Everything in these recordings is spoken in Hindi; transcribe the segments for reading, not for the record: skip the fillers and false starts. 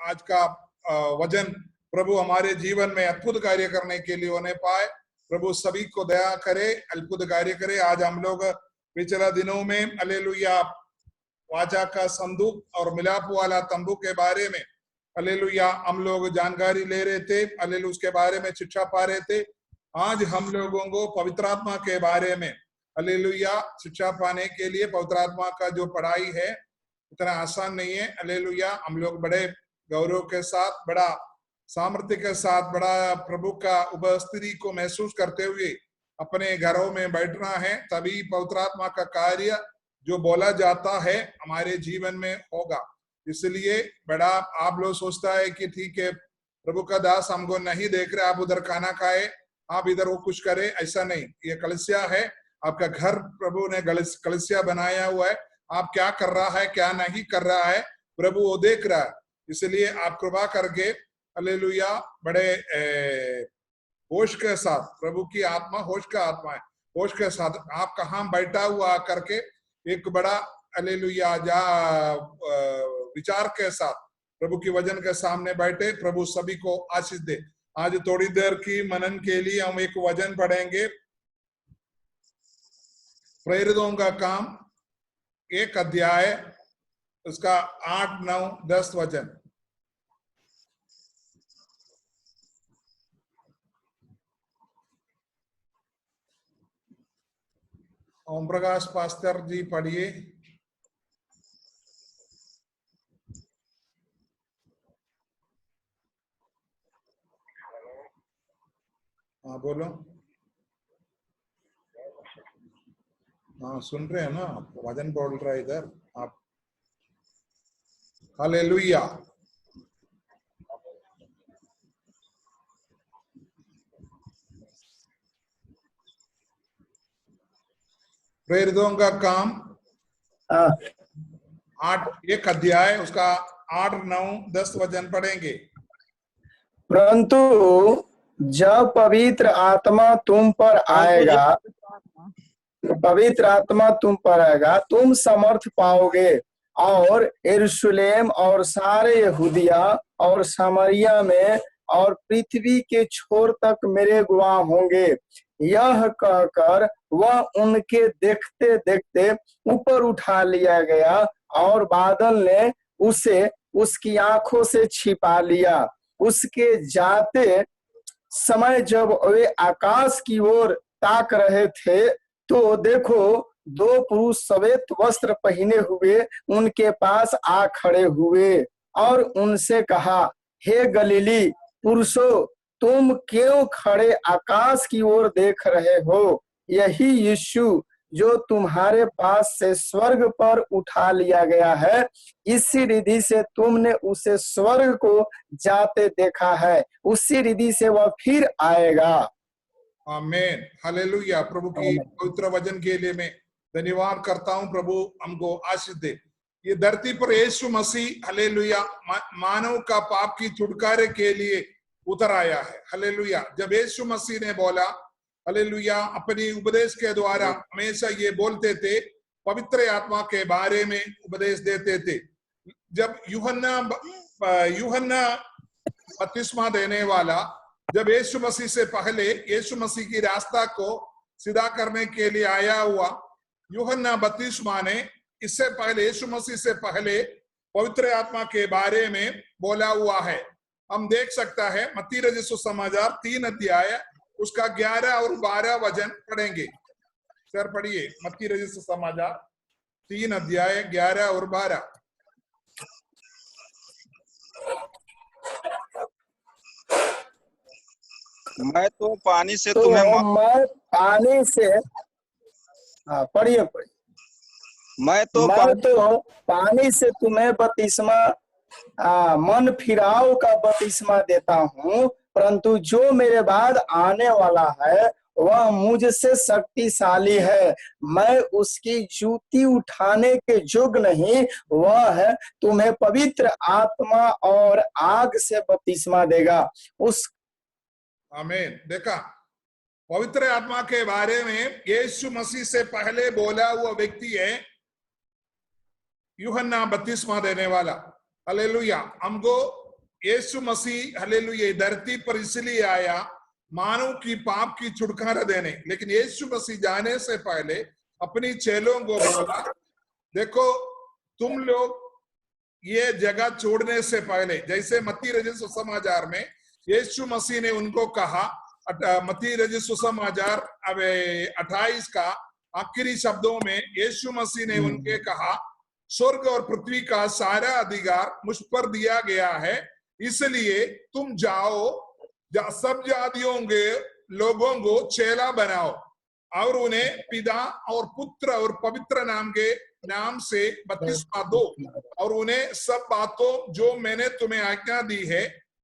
आज का वचन प्रभु हमारे जीवन में अद्भुत कार्य करने के लिए होने पाए। प्रभु सभी को दया करे, अद्भुत कार्य करे। आज हम लोग पिछले दिनों में हालेलुया वाचा का संदूक और मिलाप वाला तंबू के बारे में हालेलुया हम लोग जानकारी ले रहे थे, हालेलुया उसके बारे में शिक्षा पा रहे थे। आज हम लोगों को पवित्र आत्मा के बारे में हालेलुया शिक्षा पाने के लिए पवित्र आत्मा का जो पढ़ाई है इतना आसान नहीं है। हालेलुया हम लोग बड़े गौरव के साथ, बड़ा सामर्थ्य के साथ, बड़ा प्रभु का उपस्थिति को महसूस करते हुए अपने घरों में बैठना है, तभी पवित्र आत्मा का कार्य जो बोला जाता है हमारे जीवन में होगा। इसलिए बड़ा आप लोग सोचता है कि ठीक है प्रभु का दास हमको नहीं देख रहे, आप उधर खाना खाए, आप इधर वो कुछ करे, ऐसा नहीं। ये कलीसिया है, आपका घर प्रभु ने कलीसिया बनाया हुआ है। आप क्या कर रहा है, क्या नहीं कर रहा है, प्रभु वो देख रहा है। इसलिए आप कृपा करके हालेलुया बड़े होश के साथ, प्रभु की आत्मा होश का आत्मा है, होश के साथ आप कहाँ बैठा हुआ करके एक बड़ा हालेलुया विचार के साथ प्रभु की वचन के सामने बैठे। प्रभु सभी को आशीष दे। आज थोड़ी देर की मनन के लिए हम एक वचन पढ़ेंगे, प्रेरितों का काम 1 अध्याय उसका 8, 9, 10 वचन। ओम प्रकाश पास्टर जी पढ़िए। हाँ बोलो। हाँ सुन रहे हैं ना, वचन बोल रहा है इधर आप। हालेलुया। प्रेरितों का काम 1 अध्याय उसका 8, 9, 10 वचन पढ़ेंगे। परंतु जब पवित्र आत्मा तुम पर आएगा, तुम समर्थ पाओगे और यरूशलेम और सारे यहूदिया और सामरिया में और पृथ्वी के छोर तक मेरे गवाह होंगे। यह कहकर वह उनके देखते देखते ऊपर उठा लिया गया और बादल ने उसे उसकी आंखों से छिपा लिया। उसके जाते समय जब वे आकाश की ओर ताक रहे थे तो देखो 2 पुरुष श्वेत वस्त्र पहने हुए उनके पास आ खड़े हुए और उनसे कहा, हे गलीली पुरुषों, तुम क्यों खड़े आकाश की ओर देख रहे हो? यही यीशु जो तुम्हारे पास से स्वर्ग पर उठा लिया गया है, इसी रिधि से तुमने उसे स्वर्ग को जाते देखा है, उसी रिधि से वह फिर आएगा। आमीन। हालेलुया। प्रभु की पवित्र वचन के लिए मैं धन्यवाद करता हूँ। प्रभु हमको आशीष दे। ये धरती पर यीशु मसीह हालेलुया मानव का पाप की छुटकारे के लिए उतर आया है। हालेलुया। जब यीशु मसीह ने बोला हालेलुया अपनी उपदेश के द्वारा हमेशा ये बोलते थे, पवित्र आत्मा के बारे में उपदेश देते थे। जब यूहन्ना बपतिस्मा देने वाला जब यीशु मसीह से पहले यीशु मसीह की रास्ता को सीधा करने के लिए आया हुआ, यूहन्ना बपतिस्मा ने इससे पहले यीशु मसीह से पहले पवित्र आत्मा के बारे में बोला हुआ है। हम देख सकता है मत्ती रचित सुसमाचार 3 अध्याय उसका 11 और 12 वचन पढ़ेंगे। सर पढ़िए मत्ती रचित सुसमाचार 3 अध्याय 11 और 12। मैं तो पानी से पढ़िए। मैं तो पानी से तुम्हें बपतिस्मा मन फिराव का बपतिस्मा देता हूँ, परंतु जो मेरे बाद आने वाला है वह मुझसे शक्तिशाली है, मैं उसकी जूती उठाने के योग्य नहीं। वह है तुम्हें पवित्र आत्मा और आग से बपतिस्मा देगा। उस आमीन। देखा, पवित्र आत्मा के बारे में यीशु मसीह से पहले बोला हुआ व्यक्ति है यूहन्ना बपतिस्मा देने वाला। हालेलुया। हमको यीशु मसीह हालेलुया धरती पर इसलिए आया मानव की पाप की छुटकारा देने, लेकिन यीशु मसीह जाने से पहले अपनी चेलों को बोला, देखो तुम लोग ये जगह छोड़ने से पहले, जैसे मत्ती रचित सुसमाचार में यीशु मसीह ने उनको कहा, मत्ती रचित सुसमाचार 28 का आखिरी शब्दों में यीशु मसीह ने उनके कहा, स्वर्ग और पृथ्वी का सारा अधिकार मुझ पर दिया गया है, इसलिए तुम जाओ, सब जातियों के लोगों को चेला बनाओ और उन्हें पिता और पुत्र और पवित्र नाम से बपतिस्मा दो और उन्हें सब बातों जो मैंने तुम्हें आज्ञा दी है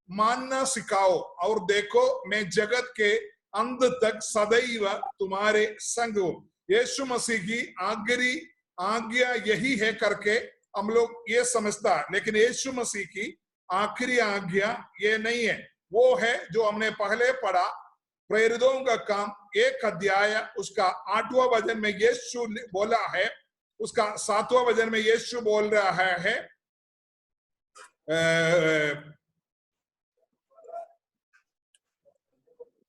मानना सिखाओ, और देखो मैं जगत के अंत तक सदैव तुम्हारे संग हूं। यीशु मसीह की आखिरी आज्ञा यही है करके हम लोग ये समझता है, लेकिन यीशु मसीह की आखिरी आज्ञा ये नहीं है, वो है जो हमने पहले पढ़ा, प्रेरितों का काम 1 अध्याय उसका 8वां वचन में यीशु बोला है, उसका 7वां वचन में यीशु बोल रहा है,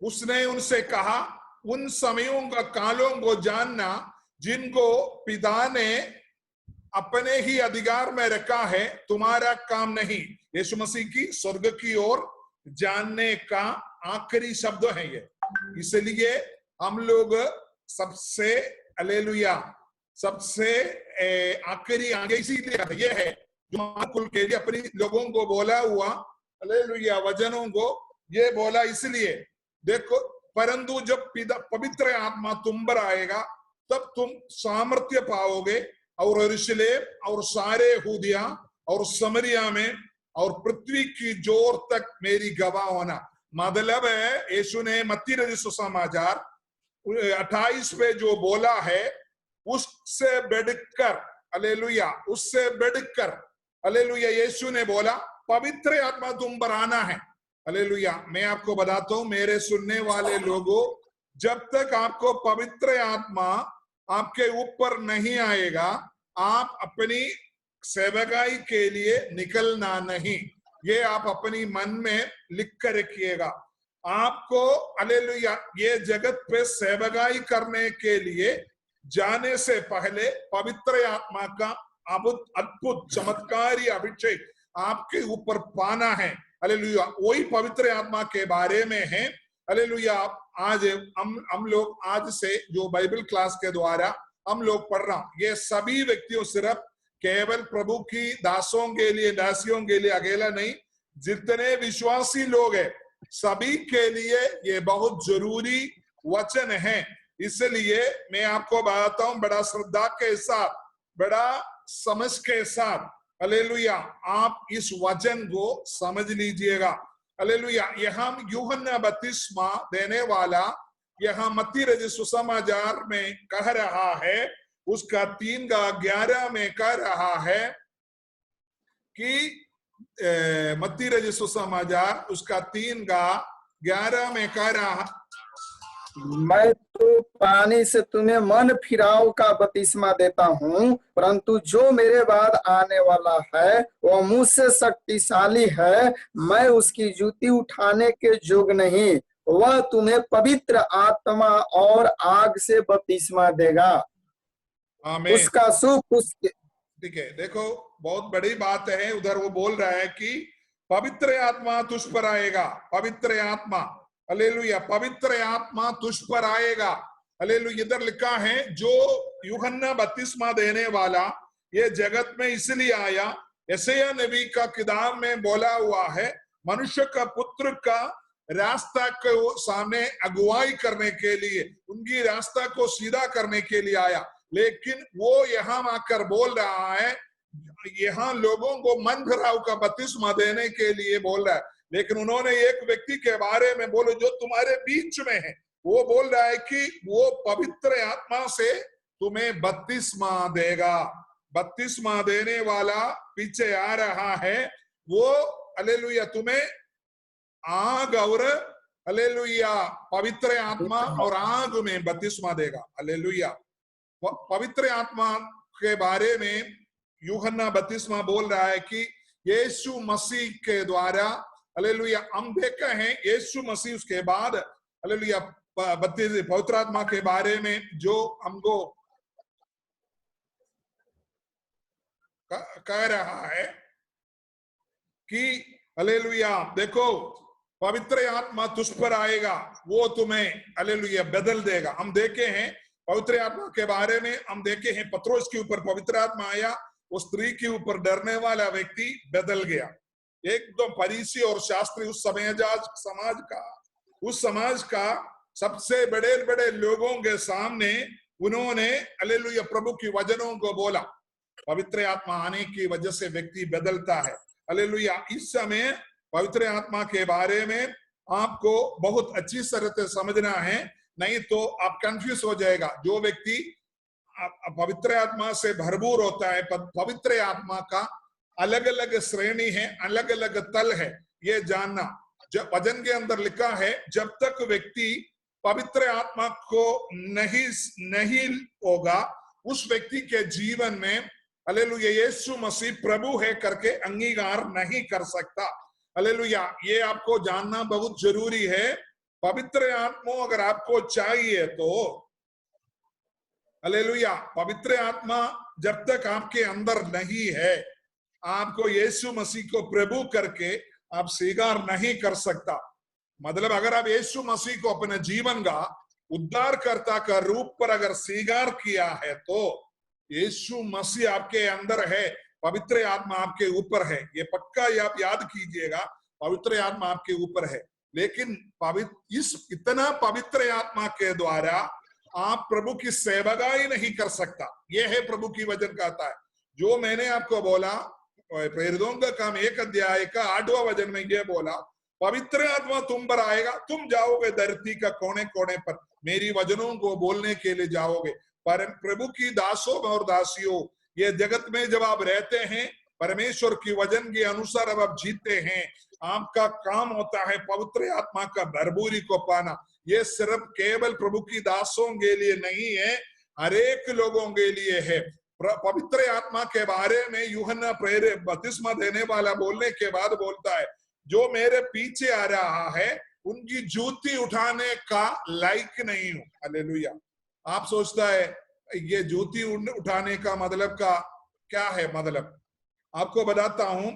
उसने उनसे कहा, उन समयों का कालों को जानना जिनको पिता ने अपने ही अधिकार में रखा है, तुम्हारा काम नहीं। यीशु मसीह की स्वर्ग की ओर जानने का आखिरी शब्द है ये, इसलिए हम लोग सबसे हालेलुया सबसे आखिरी आगे इसीलिए ये है जो कुल के लिए अपनी लोगों को बोला हुआ हालेलुया वचनों को ये बोला, इसलिए देखो, परंतु जब पवित्र आत्मा तुम पर आएगा तब तुम सामर्थ्य पाओगे और यरूशलेम और सारे यहूदिया और समरिया में और पृथ्वी की जोर तक मेरी गवाह होना। मतलब है यीशु ने मत्ती रचित सुसमाचार 28 पे जो बोला है उससे बढ़कर हालेलुया, उससे बढ़कर हालेलुया यीशु ने बोला पवित्र आत्मा तुम पर आना है। हालेलुया, मैं आपको बताता हूं मेरे सुनने वाले लोगों, जब तक आपको पवित्र आत्मा आपके ऊपर नहीं आएगा आप अपनी सेवकाई के लिए निकलना नहीं, ये आप अपनी मन में लिख कर रखिएगा। आपको हालेलुया ये जगत पे सेवकाई करने के लिए जाने से पहले पवित्र आत्मा का अद्भुत चमत्कारी अभिषेक आपके ऊपर पाना है। हालेलुया, वही पवित्र आत्मा के बारे में है। हालेलुया, आज हम लोग आज से जो बाइबल क्लास के द्वारा हम लोग पढ़ रहा हूं, ये सभी व्यक्तियों सिर्फ केवल प्रभु की दासों के लिए दासियों के लिए अकेला नहीं, जितने विश्वासी लोग हैं सभी के लिए ये बहुत जरूरी वचन है। इसलिए मैं आपको बताता हूं बड़ा श्रद्धा के साथ, बड़ा समझ के साथ, हालेलुया आप इस वचन को समझ लीजिएगा। हालेलुया, यहाँ यूहन्ना बपतिस्मा देने वाला यहाँ मत्ती रचित सुसमाचार में कह रहा है, उसका 3:11 में कह रहा है कि मत्ती रचित सुसमाचार उसका 3:11 में कह रहा, मैं तो पानी से तुम्हें मन फिराव का बपतिस्मा देता हूँ, परंतु जो मेरे बाद आने वाला है वह मुझसे शक्तिशाली है, मैं उसकी जूती उठाने के योग्य नहीं, वह तुम्हें पवित्र आत्मा और आग से बपतिस्मा देगा। आमीन। उसका सुख उसके, ठीक है, देखो बहुत बड़ी बात है। उधर वो बोल रहा है कि पवित्र आत्मा तुझ पर आएगा, पवित्र आत्मा, हालेलुया पवित्र आत्मा तुझ पर आएगा। हालेलुया, इधर लिखा है जो यूहन्ना बपतिस्मा देने वाला ये जगत में इसलिए आया, यशायाह नबी का किताब में बोला हुआ है, मनुष्य का पुत्र का रास्ता को सामने अगुवाई करने के लिए, उनकी रास्ता को सीधा करने के लिए आया। लेकिन वो यहाँ आकर बोल रहा है, यहाँ लोगों को मन भराव का बपतिस्मा देने के लिए बोल रहा है, लेकिन उन्होंने एक व्यक्ति के बारे में बोलो जो तुम्हारे बीच में है, वो बोल रहा है कि वो पवित्र आत्मा से तुम्हें बपतिस्मा देगा। बपतिस्मा देने वाला पीछे आ रहा है, वो हालेलुया तुम्हें आग और हालेलुया पवित्र आत्मा और आग में बपतिस्मा देगा। हालेलुया, पवित्र आत्मा के बारे में यूहन्ना बपतिस्मा बोल रहा है कि यीशु मसीह के द्वारा हालेलुया हम देखते हैं यीशु मसीह उसके बाद हालेलुया पवित्र आत्मा के बारे में जो हमको कह रहा है कि हालेलुया देखो पवित्र आत्मा तुझ पर आएगा, वो तुम्हें हालेलुया बदल देगा। हम देखे हैं पवित्र आत्मा के बारे में, हम देखे हैं पत्रोस के ऊपर पवित्र आत्मा आया, वो स्त्री के ऊपर डरने वाला व्यक्ति बदल गया। एकदम फरीसी और शास्त्री उस समाज का सबसे बड़े बड़े लोगों के सामने उन्होंने हालेलुया प्रभु की वचनों को बोला। पवित्र आत्मा आने की वजह से व्यक्ति बदलता है। हालेलुया इस समय पवित्र आत्मा के बारे में आपको बहुत अच्छी तरह से समझना है, नहीं तो आप कंफ्यूज हो जाएगा। जो व्यक्ति पवित्र आत्मा से भरपूर होता है, पवित्र आत्मा का अलग अलग श्रेणी है, अलग अलग तल है, ये जानना। जब वचन के अंदर लिखा है जब तक व्यक्ति पवित्र आत्मा को नहीं होगा उस व्यक्ति के जीवन में हालेलुया यीशु मसीह प्रभु है करके अंगीकार नहीं कर सकता। हालेलुया ये आपको जानना बहुत जरूरी है। पवित्र आत्मा अगर आपको चाहिए तो हालेलुया पवित्र आत्मा जब तक आपके अंदर नहीं है आपको यीशु मसीह को प्रभु करके आप स्वीकार नहीं कर सकता। मतलब अगर आप यीशु मसीह को अपने जीवन का उद्धारकर्ता का रूप पर अगर स्वीकार किया है तो यीशु मसीह आपके अंदर है, पवित्र आत्मा आपके ऊपर है, ये पक्का आप याद कीजिएगा, पवित्र आत्मा आपके ऊपर है। लेकिन इतना पवित्र आत्मा के द्वारा आप प्रभु की सेवकाई नहीं कर सकता। ये है प्रभु की वचन कहता है। जो मैंने आपको बोला प्रेरितों का काम 1 अध्याय का 8वां वचन में ये बोला, पवित्र आत्मा तुम पर आएगा, तुम जाओगे धरती का कोने कोने पर, मेरी वचनों को बोलने के लिए जाओगे। पर प्रभु की दासों और दासियों, ये जगत में जब आप रहते हैं परमेश्वर की वचन के अनुसार अब आप जीते हैं, आपका काम होता है पवित्र आत्मा का भरपूरी को पाना। ये सिर्फ केवल प्रभु की दासों के लिए नहीं है, हरेक लोगों के लिए है। पवित्र आत्मा के बारे में यूहन्ना प्रेरित बपतिस्मा देने वाला बोलने के बाद बोलता है, जो मेरे पीछे आ रहा है उनकी जूती उठाने का लायक नहीं हूं। हालेलुया। आप सोचता है ये जूती उठाने का मतलब का क्या है? मतलब आपको बताता हूं,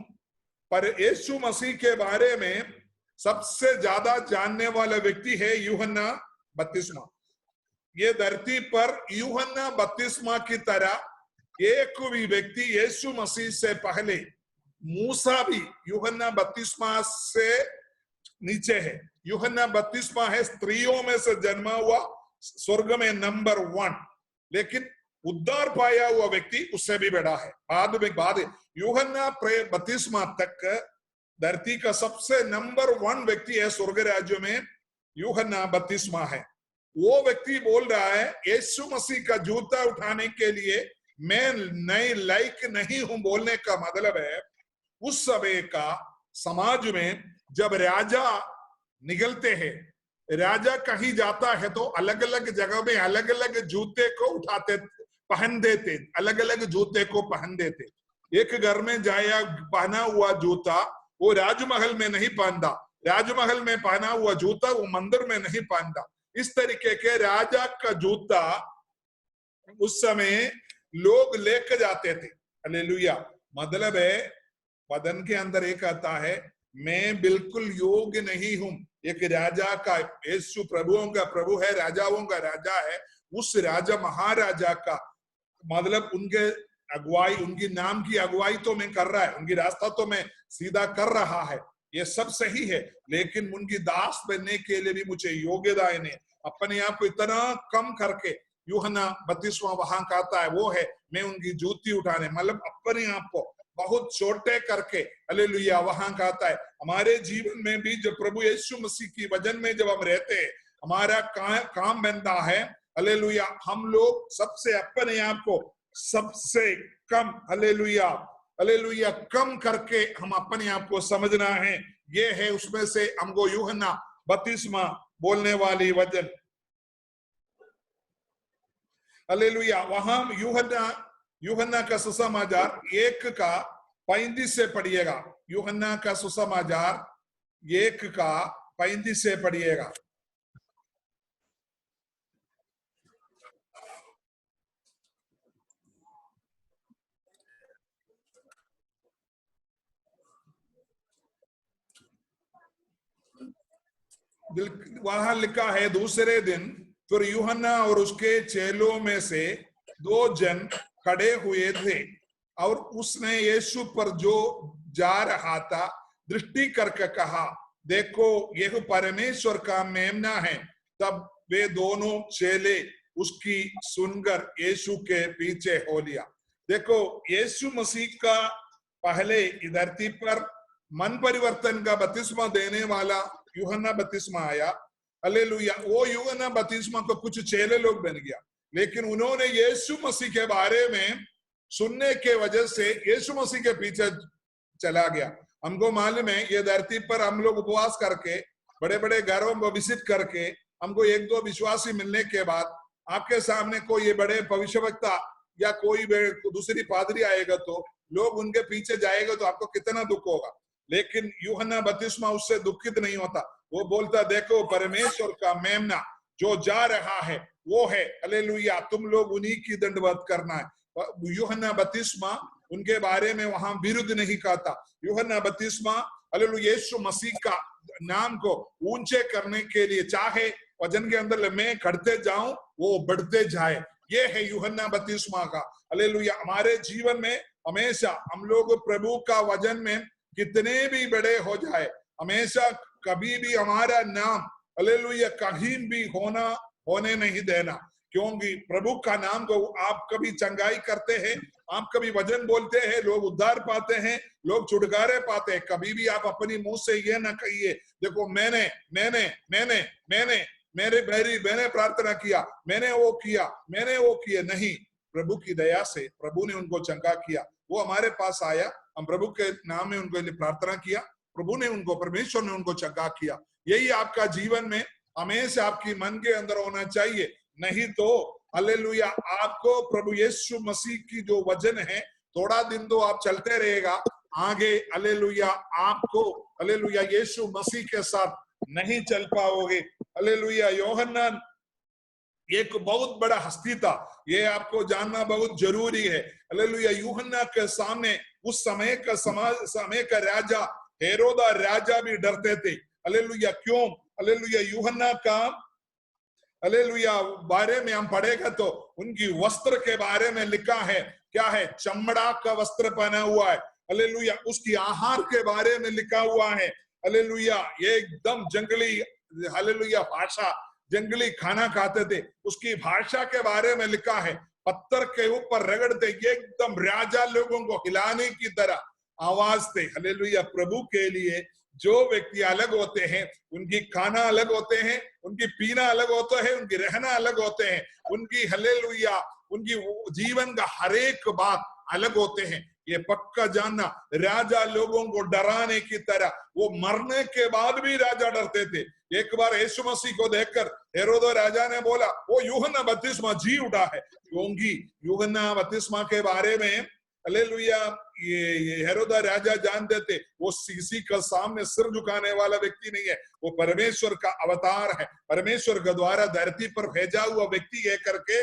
पर यीशु मसीह के बारे में सबसे ज्यादा जानने वाला व्यक्ति है यूहन्ना बपतिस्मा। ये धरती पर यूहन्ना बपतिस्मा की तरह एक भी व्यक्ति यीशु मसीह से पहले, मूसा भी यूहन्ना बपतिस्मा से नीचे है। यूहन्ना बपतिस्मा है स्त्रियों में से जन्मा हुआ, स्वर्ग में नंबर 1, लेकिन उद्धार पाया हुआ व्यक्ति उससे भी बड़ा है। बाद यूहन्ना बपतिस्मा तक धरती का सबसे नंबर 1 व्यक्ति है स्वर्ग राज्य में, यूहन्ना बपतिस्मा है। वो व्यक्ति बोल रहा है यीशु मसीह का जूता उठाने के लिए मैं नए लायक नहीं हूं। बोलने का मतलब है उस समय का समाज में जब राजा निकलते हैं, राजा कहीं जाता है तो अलग अलग जगह में अलग अलग जूते को उठाते पहन देते, अलग अलग जूते को पहन देते। एक घर में जाया पहना हुआ जूता वो राजमहल में नहीं पहनता, राजमहल में पहना हुआ जूता वो मंदिर में नहीं पहनता। इस तरीके के राजा का जूता उस समय लोग लेकर जाते थे। हालेलुया। मतलब है वचन के अंदर एक आता है, मैं बिल्कुल योग्य नहीं हूं। एक राजा का, यीशु प्रभुओं का प्रभु है, राजाओं का राजा है, उस राजा महाराजा का मतलब उनके अगुवाई, उनकी नाम की अगुवाई तो मैं कर रहा है, उनकी रास्ता तो मैं सीधा कर रहा है, ये सब सही है, लेकिन उनकी दास बनने के लिए भी मुझे योग्यता नहीं। अपने आप को इतना कम करके यूहन्ना बपतिस्मा वहां कहता है वो है मैं उनकी जूती उठाने, मतलब अपने आप को बहुत छोटे करके हालेलुया वहां कहता है। हमारे जीवन में भी जब प्रभु यीशु मसीह की वचन में जब हम रहते हैं, हमारा काम बनता है हालेलुया, हम लोग सबसे अपने आप को सबसे कम हालेलुया हालेलुया कम करके हम अपने आप को समझना है। ये है उसमें से हमको यूहन्ना बपतिस्मा बोलने वाली वचन। हालेलुया। वहां यूहन्ना का सुसमाचार 1 का 35 से पढ़िएगा। यूहन्ना का सुसमाचार 1 का 35 से पढ़िएगा। वहां लिखा है, दूसरे दिन फिर यूहन्ना और उसके चेलों में से 2 जन खड़े हुए थे और उसने यीशु पर जो जा रहा था दृष्टि करके कहा, देखो यह परमेश्वर का मेमना है। तब वे दोनों चेले उसकी सुनकर यीशु के पीछे हो लिया। देखो, यीशु मसीह का पहले धरती पर मन परिवर्तन का बपतिस्मा देने वाला यूहन्ना बपतिस्मा आया। हालेलुया। वो यूहन्ना बपतिस्मा को कुछ चेले लोग बन गया, लेकिन उन्होंने यीशु मसीह के बारे में सुनने के वजह से यीशु मसीह के पीछे चला गया। हमको मालूम है, ये धरती पर हम लोग उपवास करके बड़े बड़े घरों को विजिट करके हमको 1-2 विश्वासी मिलने के बाद आपके सामने कोई ये बड़े भविष्यवक्ता या कोई दूसरी पादरी आएगा तो लोग उनके पीछे जाएगा तो आपको कितना दुख होगा। लेकिन यूहन्ना बपतिस्मा उससे दुखित नहीं होता। वो बोलता, देखो परमेश्वर का मेमना जो जा रहा है वो है। हालेलुया। तुम लोग उन्हीं की दंडवत करना है। यूहन्ना बपतिस्मा उनके बारे में वहां विरुद्ध नहीं कहता। यूहन्ना बपतिस्मा हालेलुया यीशु मसीह का नाम को ऊंचे करने के लिए चाहे वचन के अंदर मैं करते जाऊं वो बढ़ते जाए, ये है यूहन्ना बपतिस्मा का। हालेलुया। हमारे जीवन में हमेशा हम लोग प्रभु का वचन में कितने भी बड़े हो जाए, हमेशा कभी भी हमारा नाम हालेलुया कहीं भी होने नहीं देना। क्योंकि प्रभु का नाम को आप कभी चंगाई करते हैं, आप कभी वचन बोलते हैं, लोग उद्धार पाते हैं, लोग छुटकारे पाते हैं। कभी भी आप अपनी मुंह से ये ना कहिए, देखो मैंने प्रार्थना किया, मैंने वो किया। नहीं, प्रभु की दया से प्रभु ने उनको चंगा किया। वो हमारे पास आया, हम प्रभु के नाम में उनके लिए प्रार्थना किया, प्रभु ने उनको, परमेश्वर ने उनको चंगा किया। यही आपका जीवन में हमेशा आपकी मन के अंदर होना चाहिए। नहीं तो हालेलुया आपको प्रभु यीशु मसीह की जो वचन है थोड़ा दिन तो आप चलते रहेगा, आगे हालेलुया आपको हालेलुया यीशु मसीह के साथ नहीं चल पाओगे। हालेलुया। यूहन्ना एक बहुत बड़ा हस्ती था, ये आपको जानना बहुत जरूरी है। हालेलुया। यूहन्ना के सामने उस समय का राजा हेरोदा राजा भी डरते थे। हालेलुया। क्यों? हालेलुया। यूहन्ना का हालेलुया बारे में हम पढ़ेगा तो उनकी वस्त्र के बारे में लिखा है, क्या है? चमड़ा का वस्त्र पहना हुआ है। हालेलुया। उसकी आहार के बारे में लिखा हुआ है। हालेलुया। ये एकदम जंगली हालेलुया भाषा, जंगली खाना खाते थे। उसकी भाषा के बारे में लिखा है, पत्थर के ऊपर रगड़ते, एकदम राजा लोगों को हिलाने की तरह आवाज थे। हालेलुया। प्रभु के लिए जो व्यक्ति अलग होते हैं, उनकी खाना अलग होते हैं, उनकी पीना अलग होता है, उनकी रहना अलग होते हैं, उनकी हालेलुया उनकी जीवन का हर एक बात अलग होते हैं। ये पक्का जानना, राजा लोगों को डराने की तरह वो मरने के बाद भी राजा डरते थे। एक बार यीशु मसीह को देखकर हेरोद राजा ने बोला, वो यूहन्ना बपतिस्मा जी उठा है। क्योंकि यूहन्ना बपतिस्मा के बारे में हालेलुया ये हेरोद राजा जानते थे, वो किसी का सामने सिर झुकाने वाला व्यक्ति नहीं है, वो परमेश्वर का अवतार है, परमेश्वर के द्वारा धरती पर भेजा हुआ व्यक्ति है करके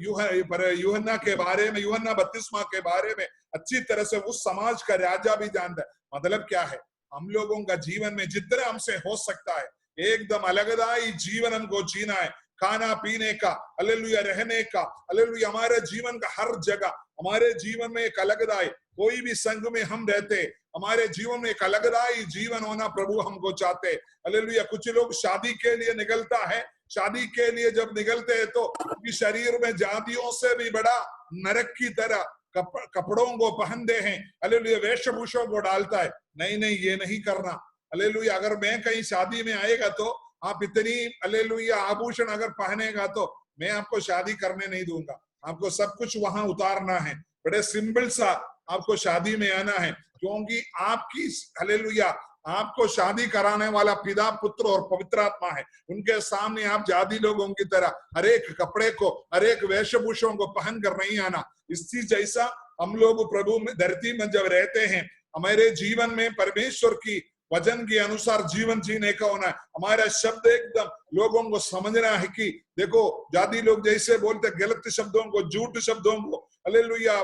यूहन्ना के बारे में, यूहन्ना बपतिस्मा के बारे में अच्छी तरह से उस समाज का राजा भी जानता है। मतलब क्या है? हम लोगों का जीवन में जितना हमसे हो सकता है एकदम अलगदाई जीवन हमको जीना है। खाना पीने का, हालेलुया रहने का, हालेलुया हमारे जीवन का हर जगह हमारे जीवन में एक अलगदाई, कोई भी संघ में हम रहते, हमारे जीवन में एक अलगदाई जीवन होना प्रभु हमको चाहते। हालेलुया। कुछ लोग शादी के लिए निकलता है, शादी के लिए जब निकलते हैं तो उनकी शरीर में जातियों से भी बड़ा नरक की तरह कपड़ों को पहनते हैं, हालेलुया वेशभूषों को डालता है। नहीं नहीं, ये नहीं करना। हालेलुया। अगर मैं कहीं शादी में आएगा तो आप इतनी हालेलुया आभूषण अगर पहनेगा तो मैं आपको शादी करने नहीं दूंगा। आपको सब कुछ वहां उतारना है, बड़े सिंपल सा आपको शादी में आना है। क्योंकि आपकी हालेलुया आपको शादी कराने वाला पिता, पुत्र और पवित्र आत्मा है। उनके सामने आप जाति लोगों की तरह हर एक कपड़े को, हर एक वेशभूषों को पहन कर नहीं आना। इसी जैसा हम लोग प्रभु में धरती में जब रहते हैं, हमारे जीवन में परमेश्वर की वचन के अनुसार जीवन जीने का होना है। हमारा शब्द एकदम लोगों को समझना है कि देखो, जाति लोग जैसे बोलते गलत शब्दों को, झूठ शब्दों को, हालेलुया,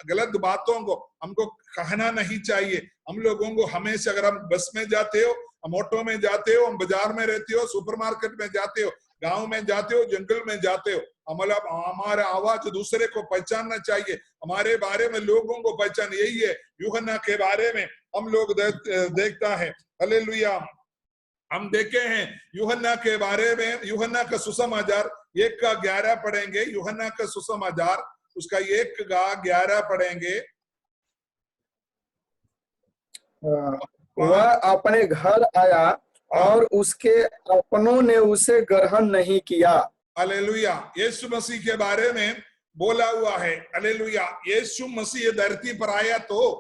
गलत बातों को हमको कहना नहीं चाहिए। हम लोगों को हमेशा, अगर हम बस में जाते हो, हम ऑटो में जाते हो, हम बाजार में रहते हो, सुपरमार्केट में जाते हो, गांव में जाते हो, जंगल में जाते हो, हमारा आवाज दूसरे को पहचानना चाहिए। हमारे बारे में लोगों को पहचान, यही है यूहन्ना के बारे में हम लोग देखता है। हालेलुया, हम देखे हैं यूहन्ना के बारे में, यूहन्ना का सुसमाचार 1:11 पढ़ेंगे। यूहन्ना का सुसमाचार उसका 1:11 पढ़ेंगे। वह अपने घर आया और उसके अपनों ने उसे ग्रहण नहीं किया। हालेलुया, यीशु मसीह के बारे में बोला हुआ है। हालेलुया, यीशु मसीह धरती पर आया तो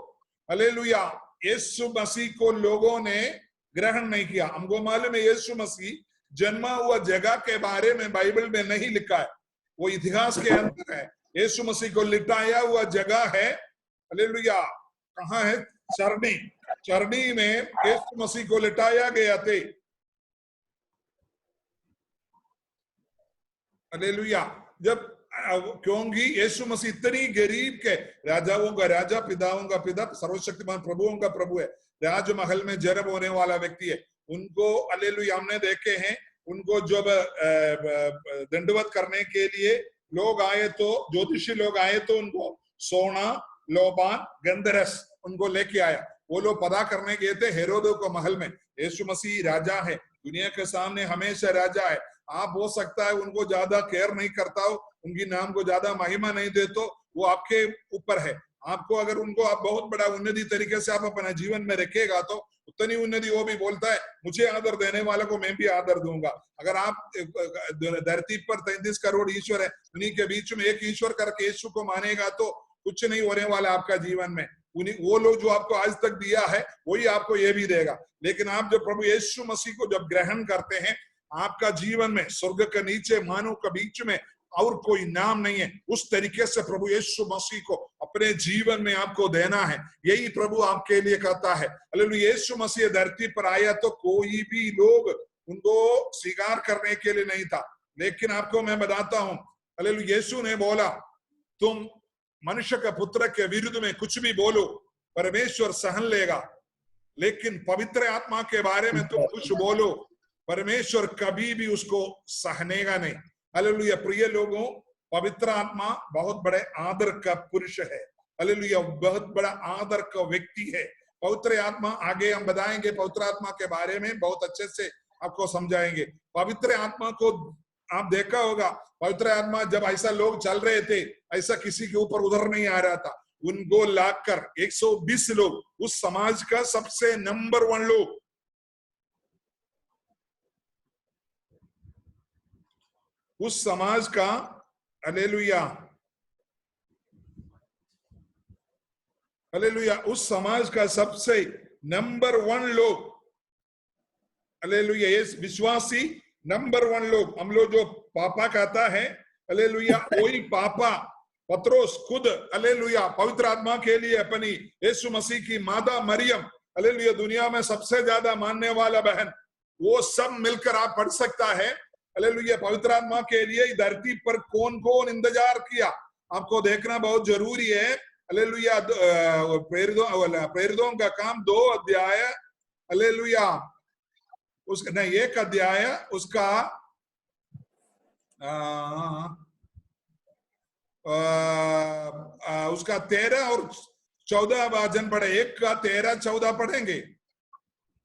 हालेलुया, यीशु मसीह को लोगों ने ग्रहण नहीं किया। हमको मालूम है यीशु मसीह जन्मा हुआ जगह के बारे में बाइबल में नहीं लिखा है, वो इतिहास के अंदर है। यीशु मसीह को लिटाया हुआ जगह है, हालेलुया, कहाँ है? चरनी, चरनी में यीशु मसीह को लिटाया गया थे। हालेलुया, जब क्योंकि यीशु मसीह इतनी गरीब के, राजाओं का राजा, पिताओं का पिता, सर्वशक्तिमान प्रभुओं का प्रभु है, राजमहल में जन्म होने वाला व्यक्ति है। उनको हालेलुया हमने देखे हैं, उनको जब दंडवत करने के लिए लोग आए तो, ज्योतिषी लोग आए तो उनको सोना, लोबान, गंधरस उनको लेके आया। वो लोग पता करने गए थे हेरोदो को महल में। यीशु मसीह राजा है, दुनिया के सामने हमेशा राजा है। आप हो सकता है उनको ज्यादा केयर नहीं करता हो, उनकी नाम को ज्यादा महिमा नहीं देते, वो आपके ऊपर है। आपको अगर उनको आप बहुत बड़ा उन्नति तरीके से आप अपने जीवन में रखेगा तो उतनी उन्नति वो भी बोलता है, मुझे आदर देने वाले को मैं भी आदर दूंगा। अगर आप धरती पर 33 करोड़ ईश्वर है, उन्हीं के बीच में एक ईश्वर करके यीशु को मानेगा तो कुछ नहीं होने वाला आपका जीवन में। उन्हीं वो लोग जो आपको आज तक दिया है वही आपको ये भी देगा। लेकिन आप जब प्रभु यीशु मसीह को जब ग्रहण करते हैं, आपका जीवन में स्वर्ग के नीचे मानव के बीच में और कोई नाम नहीं है। उस तरीके से प्रभु यीशु मसीह को अपने जीवन में आपको देना है, यही प्रभु आपके लिए कहता है। हालेलुया, यीशु मसीह धरती पर आया तो कोई भी लोग उनको स्वीकार करने के लिए नहीं था। लेकिन आपको मैं बताता हूं, हालेलुया, यीशु ने बोला, तुम मनुष्य के पुत्र के विरुद्ध में कुछ भी बोलो, परमेश्वर सहन लेगा, लेकिन पवित्र आत्मा के बारे में तुम कुछ बोलो, परमेश्वर कभी भी उसको सहनेगा नहीं। हालेलुया, प्रिय लोगों, पवित्र आत्मा बहुत बड़े आदर का पुरुष है। हालेलुया, बहुत बड़ा आदर का व्यक्ति है पवित्र आत्मा। आगे हम बताएंगे पवित्र आत्मा के बारे में, बहुत अच्छे से आपको समझाएंगे। पवित्र आत्मा को आप देखा होगा, पवित्र आत्मा जब ऐसा लोग चल रहे थे, ऐसा किसी के ऊपर उधर नहीं आ रहा था। उनको लाकर 120 लोग, उस समाज का सबसे नंबर 1 लोग, उस समाज का, हालेलुया, हालेलुया, उस समाज का सबसे नंबर 1 लोग, हालेलुया, ये विश्वासी नंबर 1 लोग। हम लोग जो पापा कहता है, हालेलुया, वही पापा पत्रोस खुद, हालेलुया, पवित्र आत्मा के लिए अपनी यीशु मसीह की माता मरियम, हालेलुया, दुनिया में सबसे ज्यादा मानने वाला बहन, वो सब मिलकर आप पढ़ सकता है। हालेलुया, पवित्र आत्मा के लिए धरती पर कौन कौन इंतजार किया, आपको देखना बहुत जरूरी है। हालेलुया, प्रेरितों का काम 2 अध्याय, हालेलुया, उसका नहीं 1 अध्याय, उसका उसका 13 और 14 वचन पढ़े। 1 का 13, 14 पढ़ेंगे।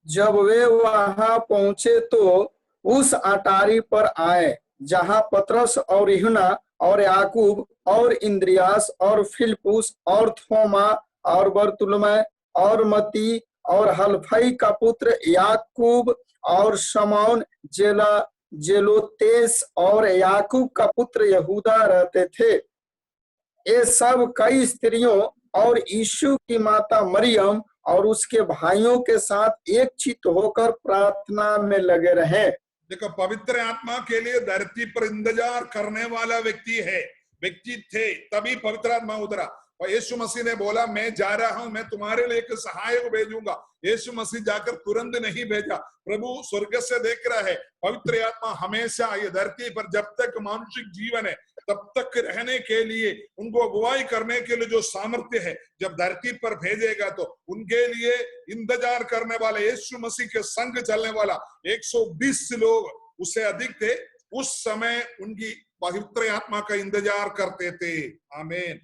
जब वे वहां पहुंचे तो उस अटारी पर आए जहां पतरस और यूहन्ना और याकूब और इंद्रियास और फिलिप्पुस और थोमा और बरतुल्मै और मती और हलफई का पुत्र याकूब और शमौन जेलोतेस और याकूब का पुत्र यहूदा रहते थे। ये सब कई स्त्रियों और यीशु की माता मरियम और उसके भाइयों के साथ एक चित्त होकर प्रार्थना में लगे रहे। देखो, पवित्र आत्मा के लिए धरती पर इंतजार करने वाला व्यक्ति है व्यक्ति थे तभी पवित्र आत्मा उतरा। और यीशु मसीह ने बोला मैं जा रहा हूं, मैं तुम्हारे लिए एक सहायक भेजूंगा। यीशु मसीह जाकर तुरंत नहीं भेजा, प्रभु स्वर्ग से देख रहा है। पवित्र आत्मा हमेशा ये धरती पर जब तक मानुषिक जीवन है तब तक रहने के लिए, उनको अगुवाई करने के लिए जो सामर्थ्य है, जब धरती पर भेजेगा तो उनके लिए इंतजार करने वाला, यीशु मसीह के संग चलने वाला 120 लोग उससे अधिक थे। उस समय उनकी पवित्र आत्मा का इंतजार करते थे। आमीन।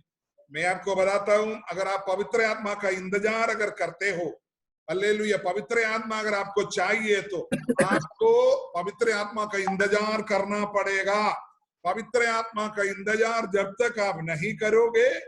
मैं आपको बताता हूं, अगर आप पवित्र आत्मा का इंतजार अगर करते हो, हालेलुया, पवित्र आत्मा अगर आपको चाहिए तो आपको पवित्र आत्मा का इंतजार करना पड़ेगा। पवित्र आत्मा का इंतजार जब तक आप नहीं करोगे,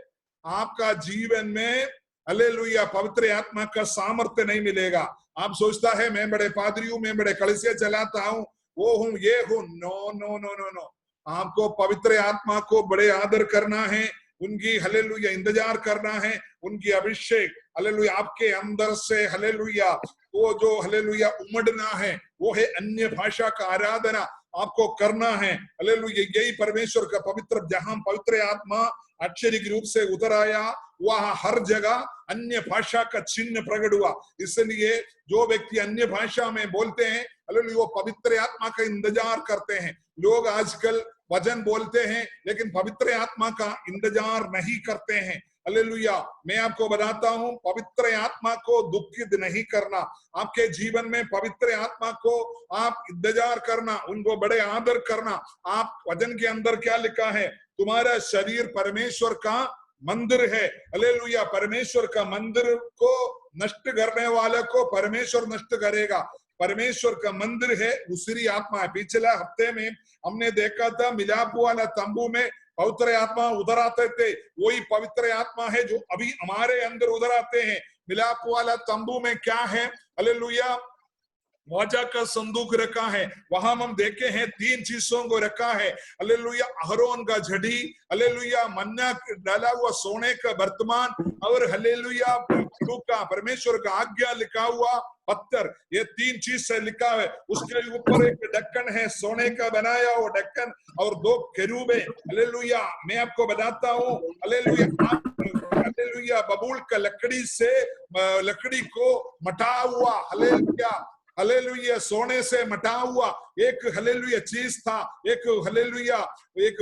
आपका जीवन में हालेलुया पवित्र आत्मा का सामर्थ्य नहीं मिलेगा। आप सोचता है मैं बड़े पादरी हूं, मैं बड़े कलीसिया चलाता हूं, वो हूं, ये हूं। No no no no no, आपको पवित्र आत्मा को बड़े आदर करना है, उनकी हालेलुया इंतजार करना है, उनकी अभिषेक हालेलुया आपके अंदर से हालेलुया वो जो हालेलुया उमड़ना है, वो है अन्य भाषा का आराधना आपको करना है। हालेलुया, यही परमेश्वर का पवित्र, जहां पवित्र आत्मा आश्चर्य रूप से उतर आया, वहां हर जगह अन्य भाषा का चिन्ह प्रकट हुआ। इसलिए जो व्यक्ति अन्य भाषा में बोलते हैं, हालेलुया, वो पवित्र आत्मा का इंतजार करते हैं। लोग आजकल वचन बोलते हैं लेकिन पवित्र आत्मा का इंतजार नहीं करते हैं। हालेलुया, मैं आपको बताता हूं, पवित्र आत्मा को दुखित नहीं करना। आपके जीवन में पवित्र आत्मा को आप इंतजार करना, उनको बड़े आदर करना। आप वचन के अंदर क्या लिखा है? तुम्हारा शरीर परमेश्वर का मंदिर है। हालेलुया, परमेश्वर का मंदिर को नष्ट करने वाले को परमेश्वर नष्ट करेगा। परमेश्वर का मंदिर है, दूसरी आत्मा है। पिछले हफ्ते में हमने देखा था मिलाप वाला तंबू में पवित्र आत्मा उधर आते थे, वही पवित्र आत्मा है जो अभी हमारे अंदर उधर आते हैं। मिलाप वाला तंबू में क्या है? हालेलुया, वाचा का संदूक रखा है। वहां हम देखे हैं 3 चीजों को रखा है। हालेलुया, अहरोन का झड़ी, हालेलुया मन्ना डाला हुआ सोने का बर्तमान, और हालेलुया प्रभु का परमेश्वर का आज्ञा लिखा हुआ पत्थर। ये 3 चीज से लिखा है। उसके ऊपर एक ढक्कन है, सोने का बनाया हुआ ढक्कन, और 2 केरूबे। हालेलुया, मैं आपको बताता हूँ, हालेलुया बबूल का लकड़ी से लकड़ी को मटा हुआ, हालेलुया हालेलुया सोने से मटा हुआ एक हालेलुया चीज था। एक हालेलुया एक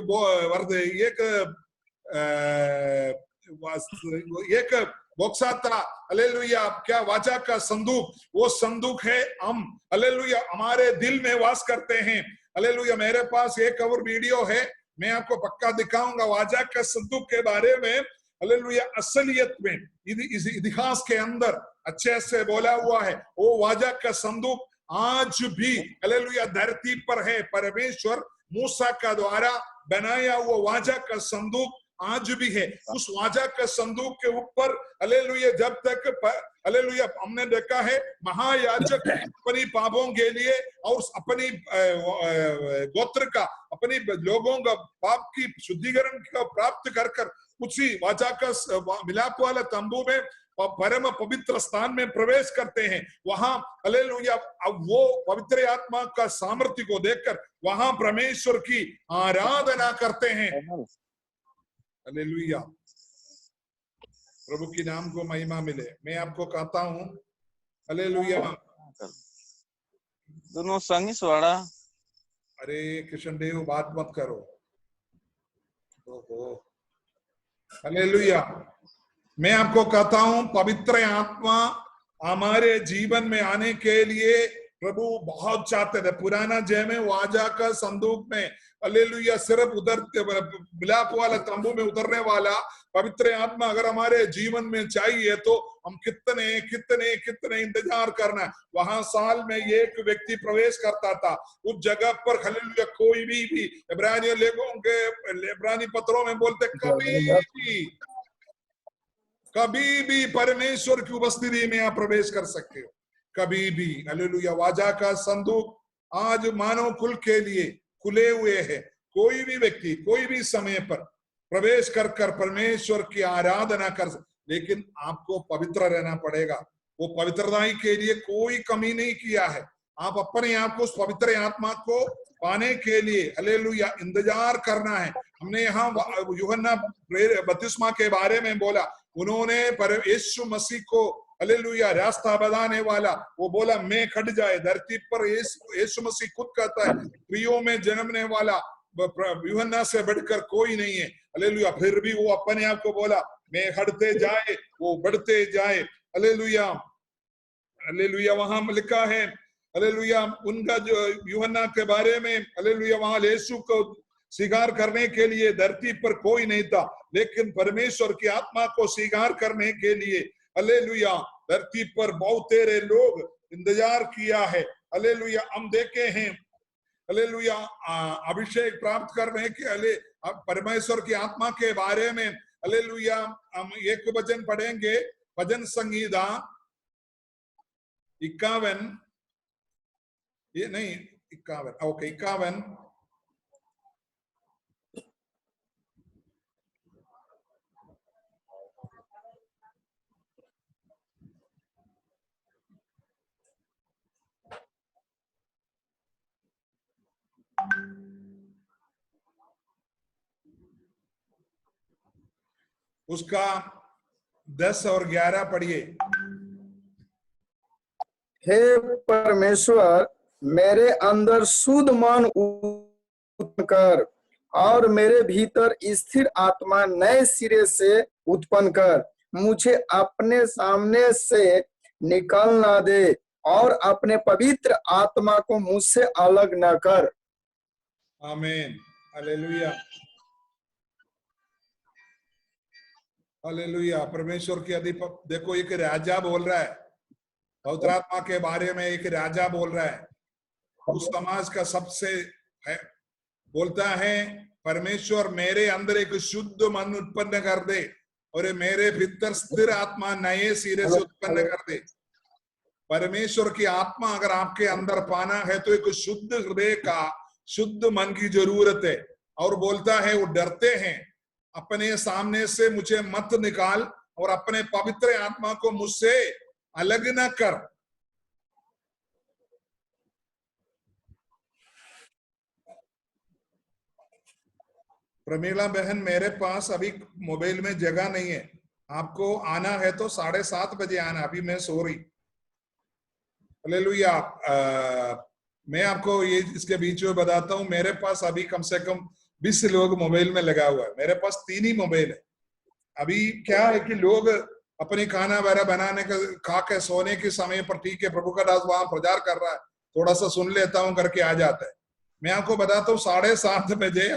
बॉक्सा था। हालेलुया, क्या वाचा का संदूक, वो संदूक है हम। हालेलुया, हमारे दिल में वास करते हैं। हालेलुया, मेरे पास एक और वीडियो है, मैं आपको पक्का दिखाऊंगा वाचा का संदूक के बारे में। हालेलुया, असलियत में इस इतिहास के अंदर अच्छे से बोला हुआ है। वो वाचा का संदूक आज भी हालेलुया धरती पर है। परमेश्वर मूसा का द्वारा बनाया हुआ वाचा का संदूक आज भी है। उस वाचा का संदूक के ऊपर हालेलुया जब तक हालेलुया हमने देखा है महायाजक अपनी पापों के लिए और अपनी गोत्र का, अपनी लोगों का पाप की शुद्धिकरण का प्राप्त कर कर उसी वाचा का मिलाप वाला तंबू में परम पवित्र स्थान में प्रवेश करते हैं। वहां हालेलुया वो पवित्र आत्मा का सामर्थ्य को देखकर वहां परमेश्वर की आराधना करते हैं। हालेलुया, प्रभु की नाम को महिमा मिले। मैं आपको कहता हूं हालेलुया, दोनों संगी स्वाड़ा। अरे कृष्ण देव बात मत करो। ओहो, हालेलुया, मैं आपको कहता हूं पवित्र आत्मा हमारे जीवन में आने के लिए प्रभु बहुत चाहते थे। पुराना जय में वाचा का संदूक में हालेलुया सिर्फ उधर मिलाप वाला तंबू में उतरने वाला पवित्र आत्मा अगर हमारे जीवन में चाहिए तो हम कितने कितने कितने इंतजार करना। वहां साल में एक व्यक्ति प्रवेश करता था उस जगह पर। हालेलुया, कोई भी इब्रानी लोगों के इब्रानी पत्रों में बोलते कभी भी परमेश्वर की उपस्थिति में आप प्रवेश कर सकते हो, कभी भी। हालेलुया, वाचा का संदूक आज मानव कुल के लिए खुले हुए है। कोई भी व्यक्ति कोई भी समय पर प्रवेश कर कर परमेश्वर की आराधना कर, लेकिन आपको पवित्र रहना पड़ेगा। वो पवित्रता के लिए कोई कमी नहीं किया है। आप अपने आप को उस पवित्र आत्मा को पाने के लिए हालेलुया इंतजार करना है। हमने यहाँ यूहन्ना बपतिस्मा के बारे में बोला, उन्होंने यीशु मसीह को हालेलुया रास्ता बताने वाला, वो बोला मैं खड़ जाए धरती पर। यीशु मसीह खुद कहता है स्त्रियों में जन्मने वाला यूहन्ना से बढ़कर कोई नहीं है। हालेलुया। फिर भी वो अपने आप को बोला मैं खड़ते जाए, वो बढ़ते जाए। Hallelujah, hallelujah. वहां लिखा है हालेलुया उनका जो यूहन्ना के बारे में, हालेलुया वहां यीशु को स्वीकार करने के लिए धरती पर कोई नहीं था, लेकिन परमेश्वर की आत्मा को स्वीकार करने के लिए हालेलुया धरती पर बहुत तेरे लोग इंतजार किया है। हालेलुया। हम देखे हैं हालेलुया अभिषेक प्राप्त करने के परमेश्वर की आत्मा के बारे में। हालेलुया। हम एक वचन पढ़ेंगे, भजन संगीता 51, ये नहीं 51, ओके 51। उसका 10 और 11 पढ़िए। हे परमेश्वर, मेरे अंदर शुद्ध मन उत्पन्न कर और मेरे भीतर स्थिर आत्मा नए सिरे से उत्पन्न कर। मुझे अपने सामने से निकल ना दे और अपने पवित्र आत्मा को मुझसे अलग न कर। आमीन। Hallelujah, hallelujah. परमेश्वर की देखो एक राजा बोल रहा है, पवित्र आत्मा के बारे में एक राजा बोल रहा है, उस समाज का सबसे है, बोलता है परमेश्वर मेरे अंदर एक शुद्ध मन उत्पन्न कर दे और मेरे भीतर स्थिर आत्मा नए सिरे से उत्पन्न कर दे। परमेश्वर की आत्मा अगर आपके अंदर पाना है तो एक शुद्ध हृदय का, शुद्ध मन की जरूरत है। और बोलता है वो डरते हैं, अपने सामने से मुझे मत निकाल और अपने पवित्र आत्मा को मुझसे अलग न कर। प्रमीला बहन, मेरे पास अभी मोबाइल में जगह नहीं है, आपको आना है तो 7:30 बजे आना, अभी मैं सो रही। हालेलुया। मैं आपको ये इसके बीच में बताता हूँ, मेरे पास अभी कम से कम 20 लोग मोबाइल में लगा हुआ है। मेरे पास 3 ही मोबाइल है। अभी क्या है कि लोग अपनी खाना वगैरह बनाने का खा के सोने के समय पर ठीक है प्रभु का दास वहां प्रचार कर रहा है, थोड़ा सा सुन लेता हूँ करके आ जाता है। मैं आपको बताता हूँ 7:30 बजे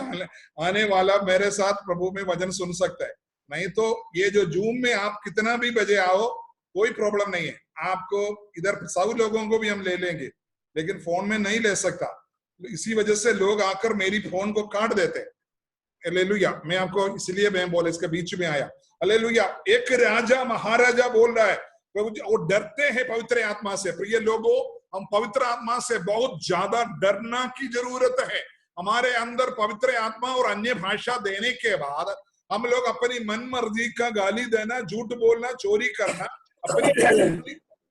आने वाला मेरे साथ प्रभु में वचन सुन सकता है। नहीं तो ये जो जूम में आप कितना भी बजे आओ कोई प्रॉब्लम नहीं है, आपको इधर 100 लोगों को भी हम ले लेंगे, लेकिन फोन में नहीं ले सकता। इसी वजह से लोग आकर मेरी फोन को काट देते हैं। हालेलुया। मैं आपको इसलिए मैं बोला, इसके बीच में आया। हालेलुया। एक राजा महाराजा बोल रहा है, वो डरते हैं पवित्र आत्मा से। प्रिय लोगों, हम पवित्र आत्मा से बहुत ज्यादा डरना की जरूरत है। हमारे अंदर पवित्र आत्मा और अन्य भाषा देने के बाद हम लोग अपनी मन मर्जी का गाली देना, झूठ बोलना, चोरी करना,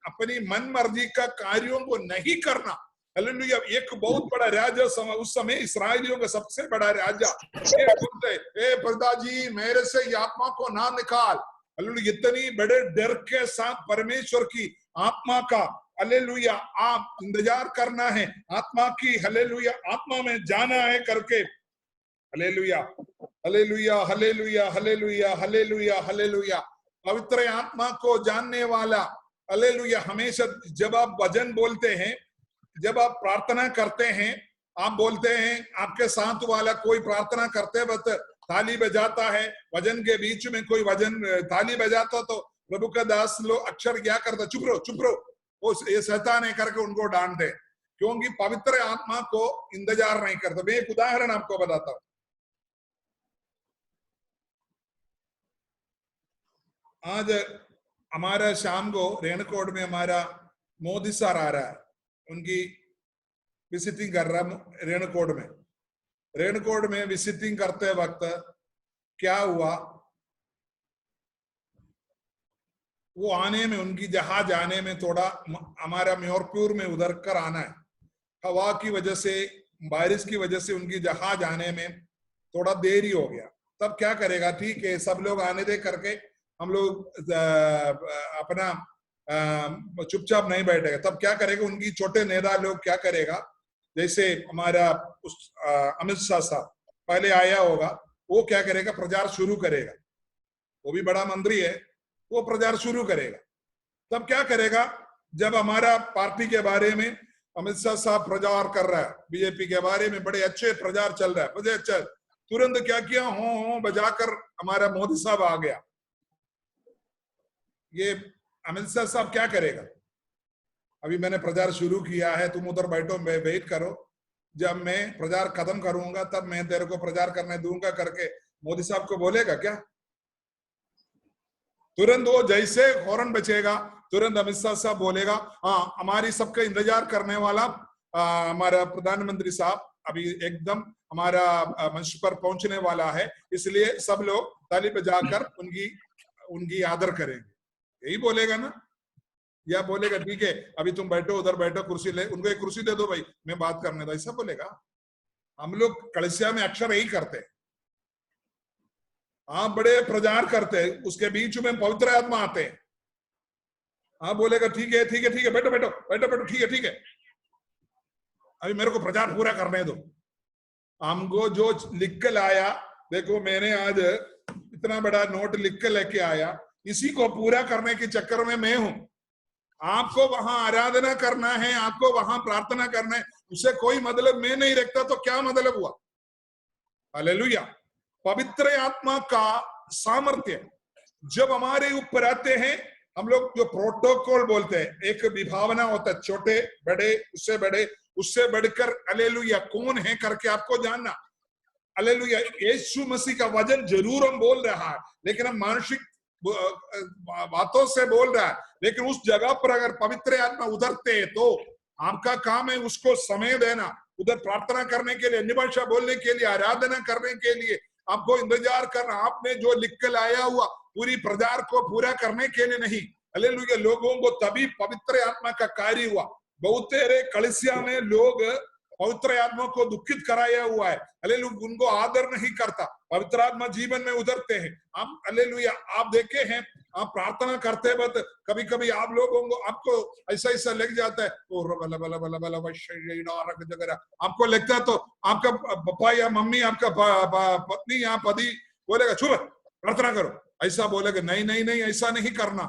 अपनी मन मर्जी का कार्यों को नहीं करना। हालेलुया। एक बहुत बड़ा राजा उस समय इस्राएलियों का सबसे बड़ा राजा बोलते, ए पिताजी मेरे से ये आत्मा को ना निकाल। हालेलुया। इतनी बड़े डर के साथ परमेश्वर की आत्मा का हालेलुया आप इंतजार करना है, आत्मा की हालेलुया आत्मा में जाना है करके। Hallelujah, hallelujah, hallelujah, hallelujah, hallelujah, hallelujah. पवित्र आत्मा को जानने वाला हालेलुया। हमेशा जब आप वचन बोलते हैं, जब आप प्रार्थना करते हैं, आप बोलते हैं, आपके साथ वाला कोई प्रार्थना करते वक्त ताली बजाता है, वजन के बीच में कोई वजन ताली बजाता तो प्रभु का दास लोग अक्षर क्या करता, चुप रहो चुप रहो, वो ये शैतान है करके उनको डांट दे, क्योंकि पवित्र आत्मा को इंतजार नहीं करता। मैं एक उदाहरण आपको बताता हूँ। आज हमारा शाम को रेणकोट में हमारा मोदी सर आ रहा है, उनकी विजिटिंग कर रहा है रेणकोट में। रेणकोट में विजिटिंग करते वक्त क्या हुआ, वो आने में, उनकी जहाज आने में थोड़ा हमारा म्योरपुर में उधर कर आना है, हवा की वजह से, बारिश की वजह से उनकी जहाज आने में थोड़ा देरी हो गया, तब क्या करेगा? ठीक है, सब लोग आने दे करके हम लोग अपना चुपचाप नहीं बैठेगा। तब क्या करेगा? उनकी छोटे नेता लोग क्या करेगा? जैसे हमारा उस अमित शाह साहब पहले आया होगा, वो क्या करेगा? प्रचार शुरू करेगा। वो भी बड़ा मंत्री है, वो प्रचार शुरू करेगा। तब क्या करेगा? जब हमारा पार्टी के बारे में अमित शाह साहब प्रचार कर रहा है, बीजेपी के बारे में बड़े अच्छे प्रचार चल रहा है, बड़े अच्छा, तुरंत क्या किया? हो बजाकर हमारा मोदी साहब आ गया। ये अमित शाह साहब क्या करेगा? अभी मैंने प्रचार शुरू किया है, तुम उधर बैठो, मैं वेट करो, जब मैं प्रचार खत्म करूंगा तब मैं तेरे को प्रचार करने दूंगा करके मोदी साहब को बोलेगा क्या? तुरंत वो जैसे हॉर्न बचेगा, तुरंत अमित शाह साहब बोलेगा, हाँ हमारी सबका इंतजार करने वाला हमारा प्रधानमंत्री साहब अभी एकदम हमारा मंच पर पहुंचने वाला है, इसलिए सब लोग ताली बजाकर उनकी आदर करेंगे। यही बोलेगा ना? या बोलेगा ठीक है अभी तुम बैठो, उधर बैठो, कुर्सी ले, उनको एक कुर्सी दे दो भाई, मैं बात करने दो, ऐसा बोलेगा? हम लोग कलसिया में अक्सर यही करते हैं, आप बड़े प्रचार करते हैं, उसके बीच में पवित्र आत्मा आते हैं, आप बोलेगा ठीक है ठीक है ठीक है, बैठो बैठो बैठो बैठो, ठीक है ठीक है, अभी मेरे को प्रचार पूरा करने दो। हमको जो लिख कर लाया, देखो मैंने आज इतना बड़ा नोट लिख कर लेके आया, इसी को पूरा करने के चक्कर में मैं हूं। आपको वहां आराधना करना है, आपको वहां प्रार्थना करना है, उससे कोई मतलब मैं नहीं रखता तो क्या मतलब हुआ? हालेलुया। पवित्र आत्मा का सामर्थ्य जब हमारे ऊपर आते हैं, हम लोग जो प्रोटोकॉल बोलते हैं, एक विभावना होता है, छोटे बड़े, उससे बढ़कर हालेलुया कौन है करके आपको जानना। हालेलुया, यीशु मसीह का वजन जरूर हम बोल रहा है, लेकिन हम मानसिक बातों से बोल रहा है, लेकिन उस जगह पर अगर पवित्र आत्मा उतरते हैं तो आपका काम है उसको समय देना, उधर प्रार्थना करने के लिए, अन्य भाषा बोलने के लिए, आराधना करने के लिए आपको इंतजार करना। आपने जो लिख कर लाया हुआ पूरी प्रचार को पूरा करने के लिए नहीं। हालेलुया, लोगों को तभी पवित्र आत्मा का कार्य हुआ। बहुत कलिसिया में लोग पवित्र आत्मा को दुखित कराया हुआ है, हालेलुया, उनको आदर नहीं करता। पवित्र आत्मा जीवन में उतरते हैं, हम हालेलुया आप देखे हैं, आप प्रार्थना करते वक्त कभी कभी आप लोगों को आपको ऐसा ऐसा लग जाता है, आपको लगता है तो आपका पापा या मम्मी, आपका पत्नी या पति बोलेगा चुप प्रार्थना करो, ऐसा बोलेगा नहीं नहीं नहीं ऐसा नहीं करना,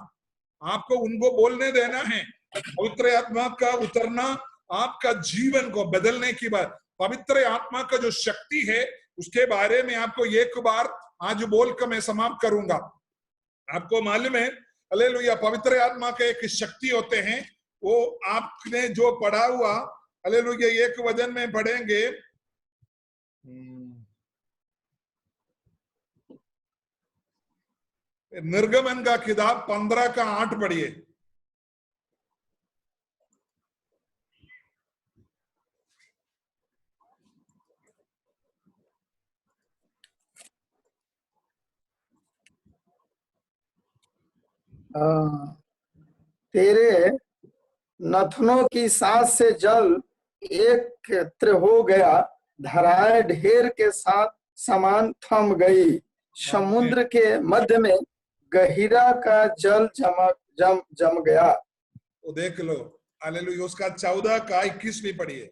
आपको उनको बोलने देना है। पवित्र आत्मा का उतरना आपका जीवन को बदलने की बात, पवित्र आत्मा का जो शक्ति है उसके बारे में आपको एक बार आज बोलकर मैं समाप्त करूंगा। आपको मालूम है हालेलुया, पवित्र आत्मा के एक शक्ति होते हैं, वो आपने जो पढ़ा हुआ हालेलुया एक वचन में पढ़ेंगे, निर्गमन का किताब 15 का 8 पढ़िए। तेरे नथनों की सांस से जल एकत्र हो गया, धाराएं ढेर के साथ समान थम गई, समुद्र के मध्य में गहिरा का जल जम गया। तो देख लो हालेलुया, उसका 14 का 21 भी पढ़िए।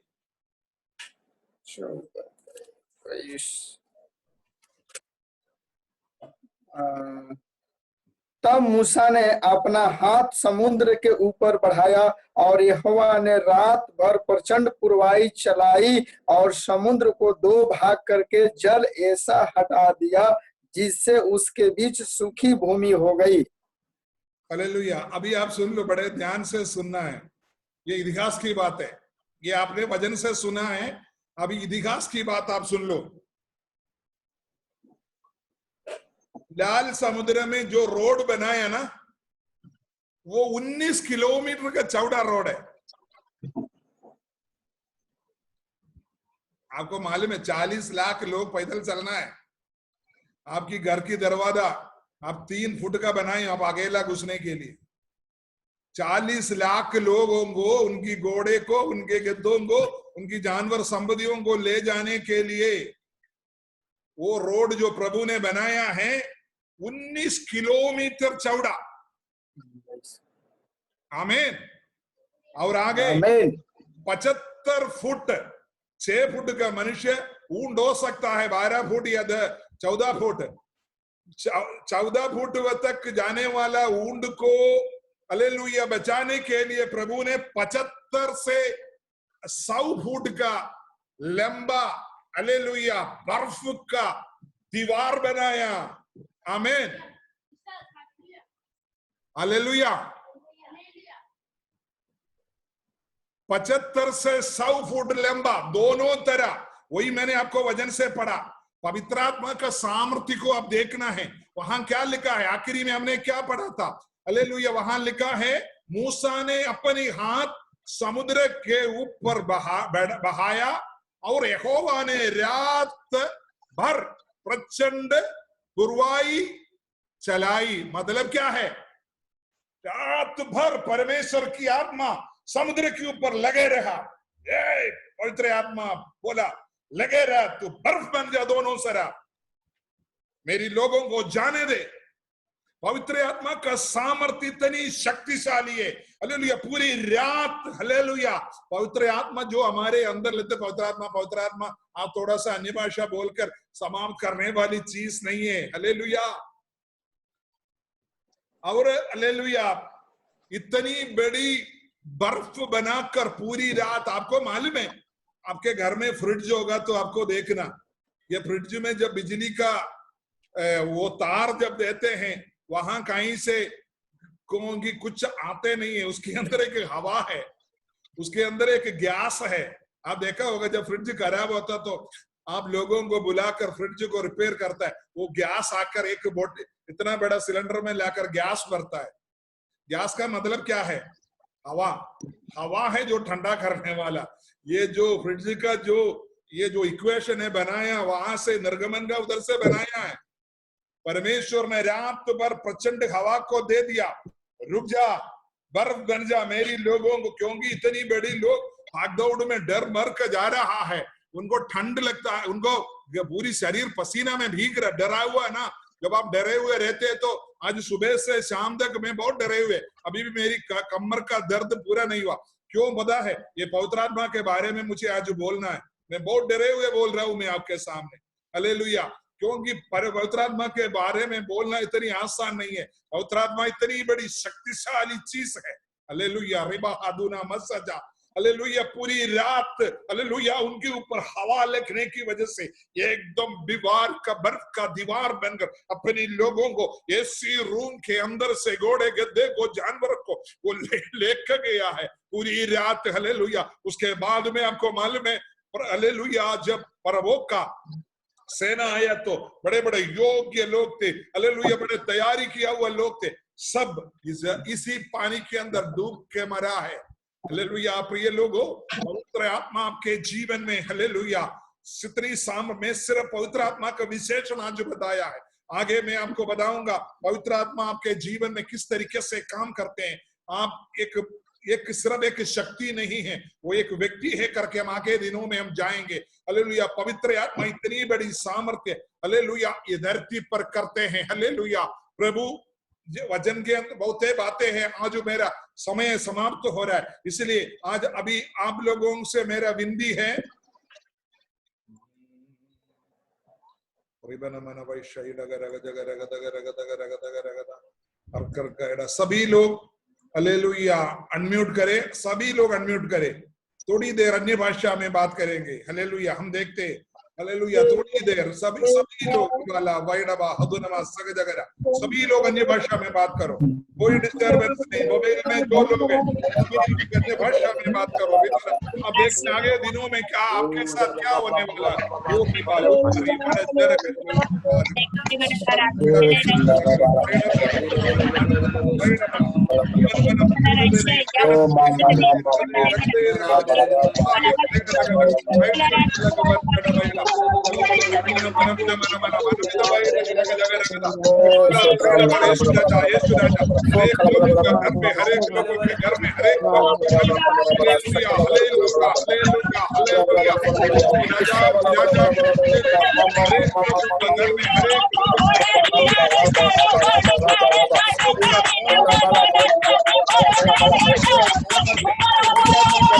तब मूसा ने अपना हाथ समुद्र के ऊपर बढ़ाया और यहोवा ने रात भर प्रचंड पुरवाई चलाई और समुद्र को 2 भाग करके जल ऐसा हटा दिया जिससे उसके बीच सूखी भूमि हो गई। हालेलुया, अभी आप सुन लो, बड़े ध्यान से सुनना है, ये इतिहास की बात है, ये आपने वचन से सुना है, अभी इतिहास की बात आप सुन लो। लाल समुद्र में जो रोड बनाया ना, वो 19 किलोमीटर का चौड़ा रोड है। आपको मालूम है 40 लाख लोग पैदल चलना है, आपकी घर की दरवाजा आप 3 फुट का बनाए आप अकेला घुसने के लिए, 40 लाख लोगों को, उनकी घोड़े को, उनके गद्दों को, उनकी जानवर संपत्तियों को ले जाने के लिए वो रोड जो प्रभु ने बनाया है 19 किलोमीटर चौड़ा। आमीन। और आगे आमीन। 75 फुट, 6 फुट का मनुष्य ऊंट हो सकता है, 12 फुट या 14 फुट, 14 फुट तक जाने वाला ऊंट को हालेलुया बचाने के लिए प्रभु ने 75 से 100 फुट का लंबा हालेलुया बर्फ का दीवार बनाया। आमीन हालेलुया। 75 से 100 फुट लंबा दोनों तरह। वही मैंने आपको वजन से पढ़ा। पवित्र आत्मा का सामर्थ्य को आप देखना है। वहां क्या लिखा है, आखिरी में हमने क्या पढ़ा था, हालेलुया। वहां लिखा है मूसा ने अपने हाथ समुद्र के ऊपर बहाया और यहोवा ने रात भर प्रचंड गुरुवाई चलाई। मतलब क्या है, रात भर परमेश्वर की आत्मा समुद्र के ऊपर लगे रहा। पवित्र आत्मा बोला लगे रहा, तू बर्फ बन जा दोनों सरा, मेरी लोगों को जाने दे। पवित्र आत्मा का सामर्थ्य इतनी शक्तिशाली है। हालेलुया। पूरी रात हालेलुया पवित्र आत्मा जो हमारे अंदर लेते, पवित्र आत्मा आप थोड़ा सा अन्य भाषा बोलकर समाप्त करने वाली चीज नहीं है। हालेलुया। और हालेलुया इतनी बड़ी बर्फ बनाकर पूरी रात। आपको मालूम है, आपके घर में फ्रिज होगा तो आपको देखना, ये फ्रिज में जब बिजली का वो तार जब देते हैं, वहां कहीं से कहूंगी कुछ आते नहीं है, उसके अंदर एक हवा है, उसके अंदर एक गैस है। आप देखा होगा जब फ्रिज खराब होता तो आप लोगों को बुलाकर फ्रिज को रिपेयर करता है, वो गैस आकर एक बोट इतना बड़ा सिलेंडर में लाकर गैस भरता है। गैस का मतलब क्या है, हवा। हवा है जो ठंडा करने वाला। ये जो फ्रिज का ये जो इक्वेशन है बनाया, वहां से निर्गमन का उधर से बनाया है। परमेश्वर ने रात भर प्रचंड हवा को दे दिया, रुक जा, बर्फ बन जा मेरी लोगों को, क्योंकि इतनी बड़ी लोग भागदौड़ में डर मर कर जा रहा है, उनको ठंड लगता है, उनको पूरी शरीर पसीना में भीग रहा, डरा हुआ ना। जब आप डरे हुए रहते हैं तो आज सुबह से शाम तक मैं बहुत डरे हुए, अभी भी मेरी कमर का दर्द पूरा नहीं हुआ। क्यों पता है, ये पवित्र आत्मा के बारे में मुझे आज बोलना है। मैं बहुत डरे हुए बोल रहा हूं मैं आपके सामने। हालेलुया। क्योंकि पवित्र आत्मा के बारे में बोलना इतनी आसान नहीं है। पवित्र आत्मा इतनी बड़ी शक्तिशाली चीज है। हालेलुया। रिबा हादुना मसजा। हालेलुया। पूरी रात हालेलुया उनके ऊपर हवा लगने की वजह से एकदम दीवार का बर्फ का दीवार बनकर अपने लोगों को एसी रूम के अंदर से घोड़े गद्दे को जानवर को वो लेकर गया है पूरी रात। हालेलुया। उसके बाद में आपको मालूम है हालेलुया जब प्रभु का सेना आया तो बड़े बड़े योग्य लोग थे, हालेलुया, बड़े तैयारी किया हुआ लोग थे, सब इसी पानी के अंदर डूब के मरा है। हालेलुया। प्रिय लोगों, पवित्र आत्मा आपके जीवन में हालेलुया सितरी साम में सिर्फ पवित्र आत्मा का विशेषण आज बताया है। आगे मैं आपको बताऊंगा पवित्र आत्मा आपके जीवन में किस तरीके से काम करते हैं। आप एक सिर्फ एक शक्ति नहीं है, वो एक व्यक्ति है करके हम आगे दिनों में हम जाएंगे। हालेलुया। पवित्र आत्मा इतनी बड़ी सामर्थ्य हालेलुया ये धरती पर करते हैं। हालेलुया। प्रभु वचन के अंदर बहुत बातें हैं। आज मेरा समय समाप्त हो रहा है, इसलिए आज अभी आप लोगों से मेरा विनती है, सभी लोग हालेलुया अनम्यूट करें, सभी लोग अनम्यूट करें, थोड़ी देर अन्य भाषा में बात करेंगे। हालेलुया। हम देखते हालेलुया थोड़ी देर सभी लोग वाला वाइडबा हदुनमा सगजगरा सभी लोग अन्य भाषा में बात करो, कोई डिस्टर्बेंस नहीं। मोबाइल में जो लोग हैं अन्य भाषा में बात करो। अब देखते आगे दिनों में क्या आपके साथ क्या होने वाला है, वो भी मालूम हरेक लोगों के घर में हरेक का हालेलुया हालेलुया राजा राजा हरे लोगों के घर में हरे सामर्थ्य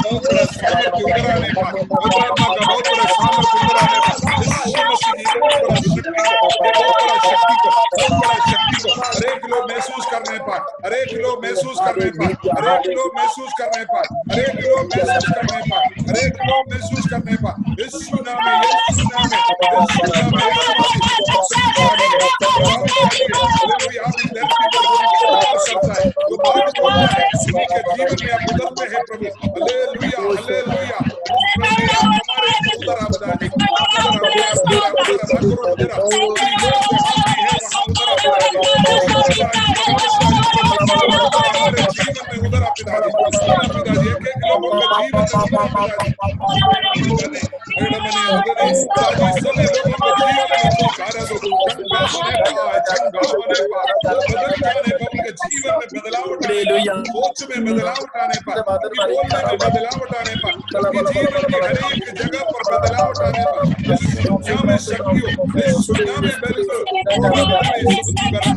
उतर आने पर पवित्रात्मा का बहुत बड़ा सामर्थ्य उतर आने पर यीशु मसीह की बहुत बड़ा शक्ति को बहुत बड़ा शक्ति को बहुत बड़ा शक्ति को हर एक लोग महसूस करने पर हर एक लोग महसूस करने पर हर एक लोग महसूस करने पर हर एक लोग महसूस करने पर हर एक लोग महसूस करने पर यीशु नाम में यीशु नाम में यीशु नाम में यीशु मसीह शक्तिशाली है प्रभावशाली है हालेलुया आप इस धरती पर जो प्रभाव करता है जो बात बोलता है उन्हीं के जीवन में आप उतरते हैं प्रभु हालेलुया हालेलुया हमारे उधर आबदाजी हमारे जीवन में उधर पिताजी पिताजी एक एक लोगों के जीवन में पिताजी सभी लोगों के जीवन में कोई कार्य दो चंगा होने का बदल जाने पर उनके जीवन में बदलाव आने पर सोच में बदलाव आने पर बोलने में बदलाव आने पर उनके जीवन की हर एक जगह पर बदलाव आने पर इस दुनिया में शक्तियों इस दुनिया में बिल्कुल जीवन में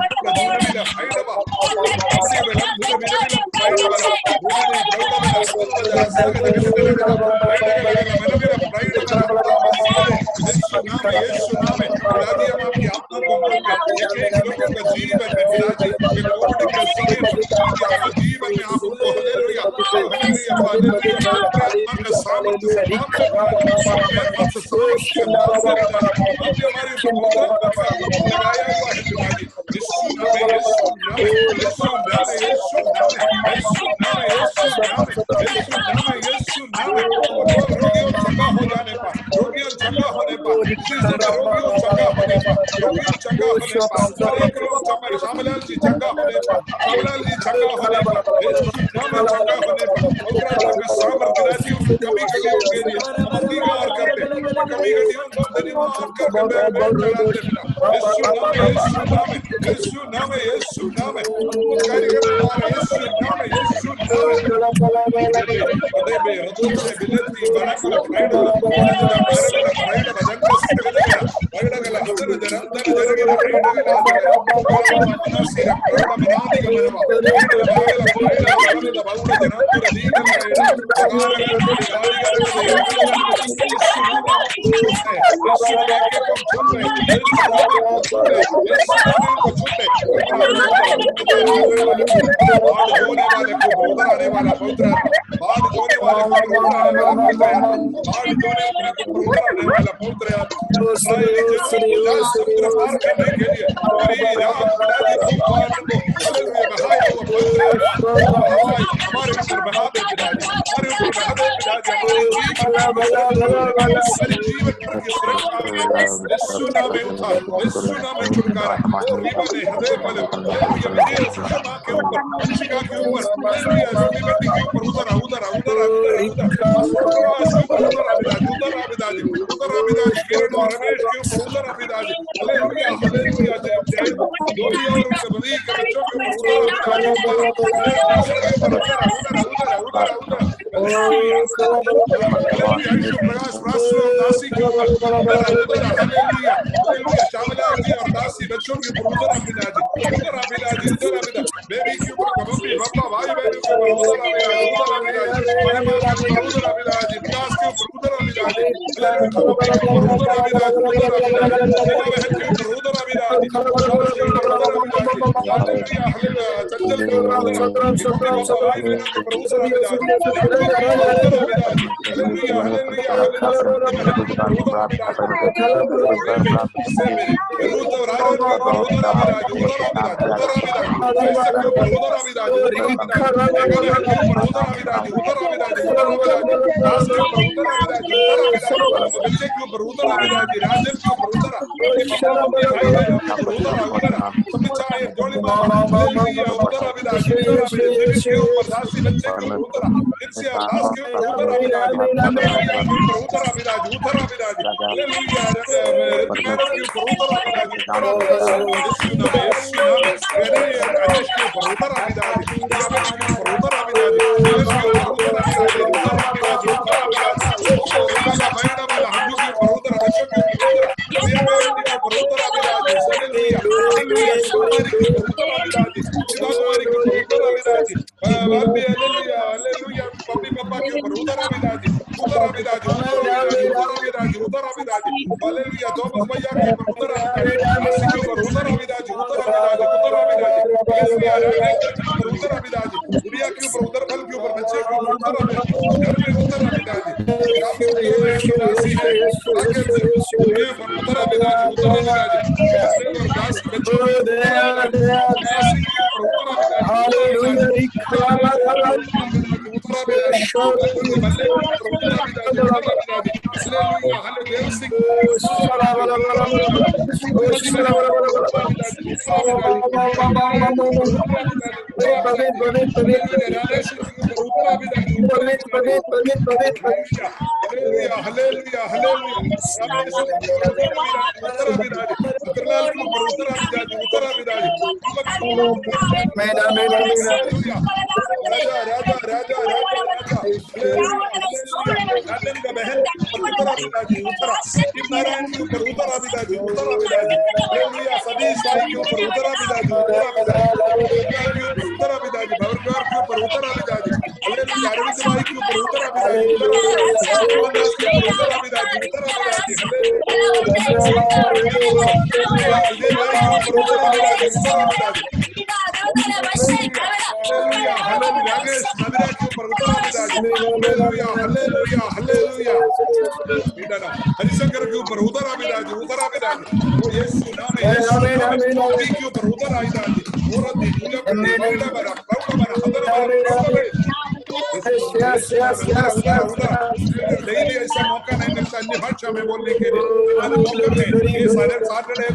आप उनको श्यामलाल जी चंगा होने पर श्यामलाल जी चंगा होने पर चंगा होने पर सामर्थ्य राजी कमी कमियों के लिए हम अंगीकार करते कमी कमियों को धन्यवाद करके यीशु नाम यीशु नाम कार्य करने वाला यीशु नाम अदे रतुल से बिलती बड़ा कर प्राइड पर उधर अभिदाजी उधर अभिदाजी उधर अभिदाजी उधर अभिदाजी उधर अभिदाजी हालेलुया थॉमस भैया के ऊपर उधर अभिदाजी आशी के ऊपर उधर अभिदाजी उधर अभिदाजी उधर अभिदाजी हालेलुया राजेंद्र के ऊपर उधर अभिदाजी गुड़िया के ऊपर उधर फल के ऊपर बच्चे के ऊपर उधर अभिदाजी घर में उधर अभिदाजी काम सूत्र में जो दासी है आगे से दुनिया पर उधर अभिदाजी उधर अभिदाजी कैसे और दास बच्चों के ऊपर दासी के ऊपर उधर अभिदाजी राजा राजा राजा राजा राजा नारायण का बहन उत्तरा पिताजी उत्तरा नारायण के ऊपर उत्तरा पिताजी हालेलुया सभी साई के ऊपर उत्तरा पिताजी उत्तरा पिताजी भवरद्वार के ऊपर उत्तरा पिताजी हालेलुया अरविंद भाई के ऊपर उत्तरा पिताजी उत्तरा पिताजी उत्तरा पिताजी हालेलुया हालेलुया नागेश नदिया के ऊपर उत्तरा पिताजी हालेलुया हालेलुया हालेलुया हरिशंकर के ऊपर उत्तरा पिताजी वो यीशु नाम है यीशु नाम के ऊपर उत्तरा पिताजी और पूजा करने वाला बड़ा हदर डेली ऐसा मौका नहीं मिलता अन्य भाषा में बोलने के लिए ये सैटरडे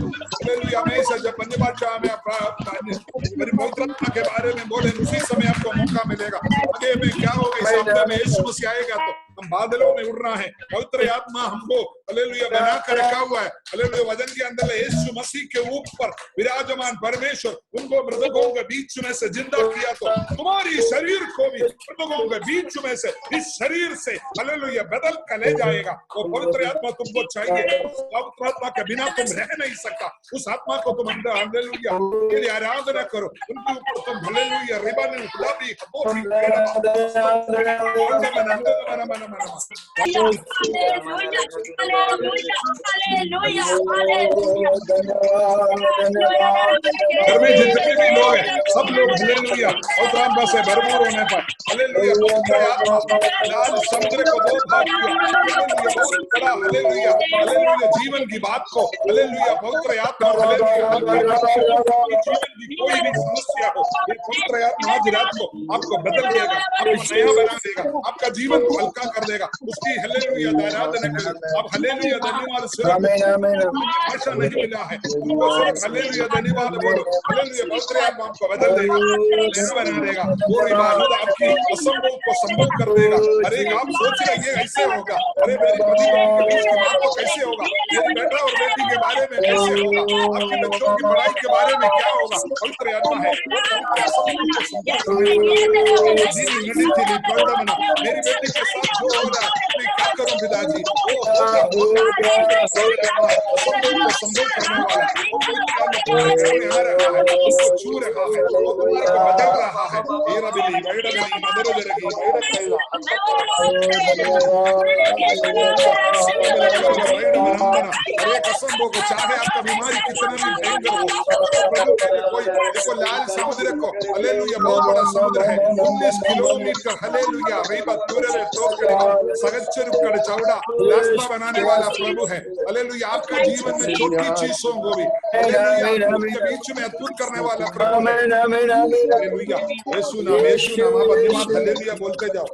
हमेशा जब अन्य भाषा में मेरी पवित्रता के बारे में बोले उसी समय आपको मौका मिलेगा आगे में क्या होगा इस हफ्ते में यीशु मसीह आएगा तो हम बादलों में उड़ना है पवित्र आत्मा हमको हालेलुया बना कर रखा हुआ है हालेलुया वजन के अंदर यीशु मसीह के ऊपर विराजमान परमेश्वर उनको मृतकों के बीच में से जिंदा किया तो तुम्हारी शरीर को भी मृतकों के बीच में से इस शरीर से हालेलुया बदल कर ले जाएगा और पवित्र आत्मा तुमको चाहिए उस पवित्र आत्मा के बिना तुम रह नहीं सकता उस आत्मा को तुम अंदर हालेलुया के लिए आराधना करो उनके ऊपर तुम हालेलुया रिबन गुलाबी घर में जितने भी लोग हैं सब लोग हालेलुया और बस है भरपूर होने पर हालेलुया लाल समुद्र को बहुत भाग किया हालेलुया बहुत बड़ा हालेलुया हालेलुया जीवन की बात को हालेलुया पवित्र आत्मा हालेलुया जीवन की कोई भी समस्या हो ये पवित्र आत्मा आज रात को आपको बदल देगा आपको नया बना देगा आपका जीवन को हल्का कर देगा उसकी हालेलुया आराधना करें आप हालेलुया धन्यवाद सिर्फ भाषा नहीं मिला है उनको सिर्फ हालेलुया धन्यवाद बोलो हालेलुया पवित्र आत्मा आपको बदल देगा नया बना देगा और इबादत आपकी असंभव को संभव कर देगा अरे आप सोच रहे ये ऐसे होगा अरे मेरी पति के बीच की बात को कैसे होगा मेरे बेटा और बेटी के बारे में कैसे होगा आपके बच्चों की पढ़ाई के बारे में क्या होगा पवित्र आत्मा है मेरी बेटी के साथ जो हो रहा है मैं क्या करूं पिताजी वो संभव करने वाला आ रहा है उसको छू रहा है वो तुम्हारे को बदल रहा है मेरा बिली बैठ गई मदर जरगी बैठ गई अरे कसम को चाहे आपका बीमारी कितना भी भयंकर हो कोई देखो लाल समुद्र को हालेलुया बहुत बड़ा समुद्र है 19 किलोमीटर हालेलुया रेबा दूर है सगच्चर कर चौड़ा रास्ता बनाने वाला प्रभु है हालेलुया आपका जीवन में छोटी चीजों को भी हालेलुया आपके बीच में अद्भुत करने वाला प्रभु है हालेलुया यीशु नाम आप धन्यवाद हालेलुया बोलते जाओ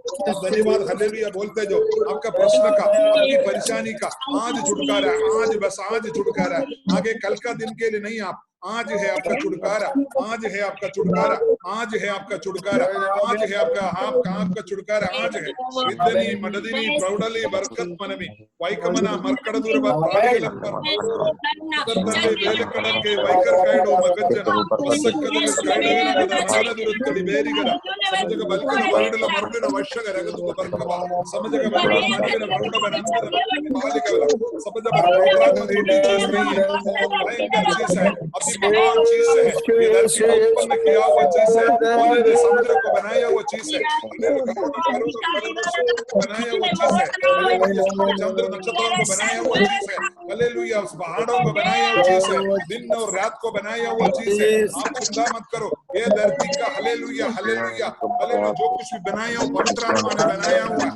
धन्यवाद हालेलुया बोलते जाओ आपका प्रश्न का आपकी परेशानी का आज छुटकारा आज बस आज छुटकारा आगे कल का दिन के लिए नहीं आप आज है आपका छुटकारा आज है आपका छुटकारा आज है आपका छुटकारा आज है आपका छुटकारा आज है इतनी मददिनी प्रौढ़ली बरकत मनमी वैकमना मरकड़दुर बाड़ीलपर तन्ने बेले कड़के वैकर कैडो मगज्जन वसक्कदल कैडगನ ಮಾಲದುರುತ್ತಡಿ ಬೇರಿಗನ ಸಮಜಗ ಬಲ್ಕನ ಮರಡಲ ಮರಡಿನ ವಶಗ ರಗದು ಬರ್ಕವ ಸಮಜಗ ಮರಡಲ ಮರಡಿನ ಮರಡವ ನಂತರ ಬಾಲಿಕವಲ ಸಮಜಗ प्रोग्राम में छोटी चीज नहीं है भयंकर चीज है अब धरती महान चीज है, ये धरती का उत्पन्न किया हुआ चीज है, उन्होंने समुद्र को बनाया हुआ चीज है, बनाया हुआ चीज है, चंद्र नक्षत्रों को बनाया हुआ चीज है, हालेलुया, उस पहाड़ों को बनाया हुआ चीज है, दिन और रात को बनाया हुआ चीज है। आप चिंता मत करो, ये धरती का हालेलुया हालेलुया हालेलुया जो कुछ भी बनाया हो पवित्र आत्मा ने बनाया हुआ है,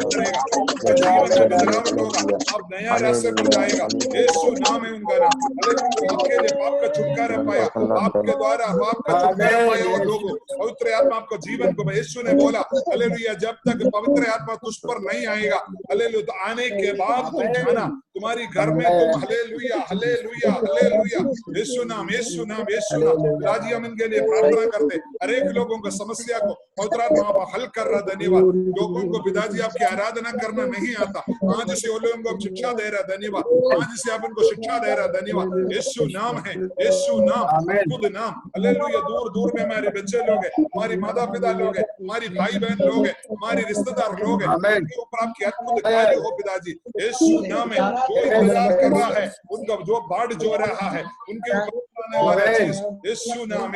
करेगा, जीवन में बदलाव होगा, आप नया रास्ते पर जाएगा, यीशु नाम है उनका नाम, हालेलुया। आपके लिए पाप का छुटकारा पाया, आपके द्वारा पाप का छुटकारा पाया वो लोगों, पवित्र आत्मा आपको जीवन को, यीशु ने बोला हालेलुया, जब तक पवित्र आत्मा तुझ पर नहीं आएगा, हालेलुया, तो आने के बाद तुम खाना, तुम्हारी घर में तुम हालेलुया हालेलुया हालेलुया, यीशु नाम यीशु नाम यीशु नाम। राजी हम इनके लिए प्रार्थना करते, हर एक लोगों को समस्या को पवित्र आत्मा हल कर रहा, धन्यवाद। लोगों को पिताजी आपकी आराधना करना नहीं आता, आज से वो लोगों को शिक्षा दे रहा, धन्यवाद, आज से आप उनको शिक्षा दे रहा, धन्यवाद। यीशु नाम है, यीशु नाम, खुद नाम, हालेलुया। दूर दूर में हमारे बच्चे लोग हैं, हमारी माता पिता लोग हैं, हमारी भाई बहन लोग हैं, हमारी रिश्तेदार लोग हैं, उनके ऊपर आपकी अद्भुत कार्य हो पिताजी, यीशु नाम है। जो इंतजार कर रहा है, उनका जो बाढ़ जो रहा है, उनके ऊपर आने वाला चीज, यीशु नाम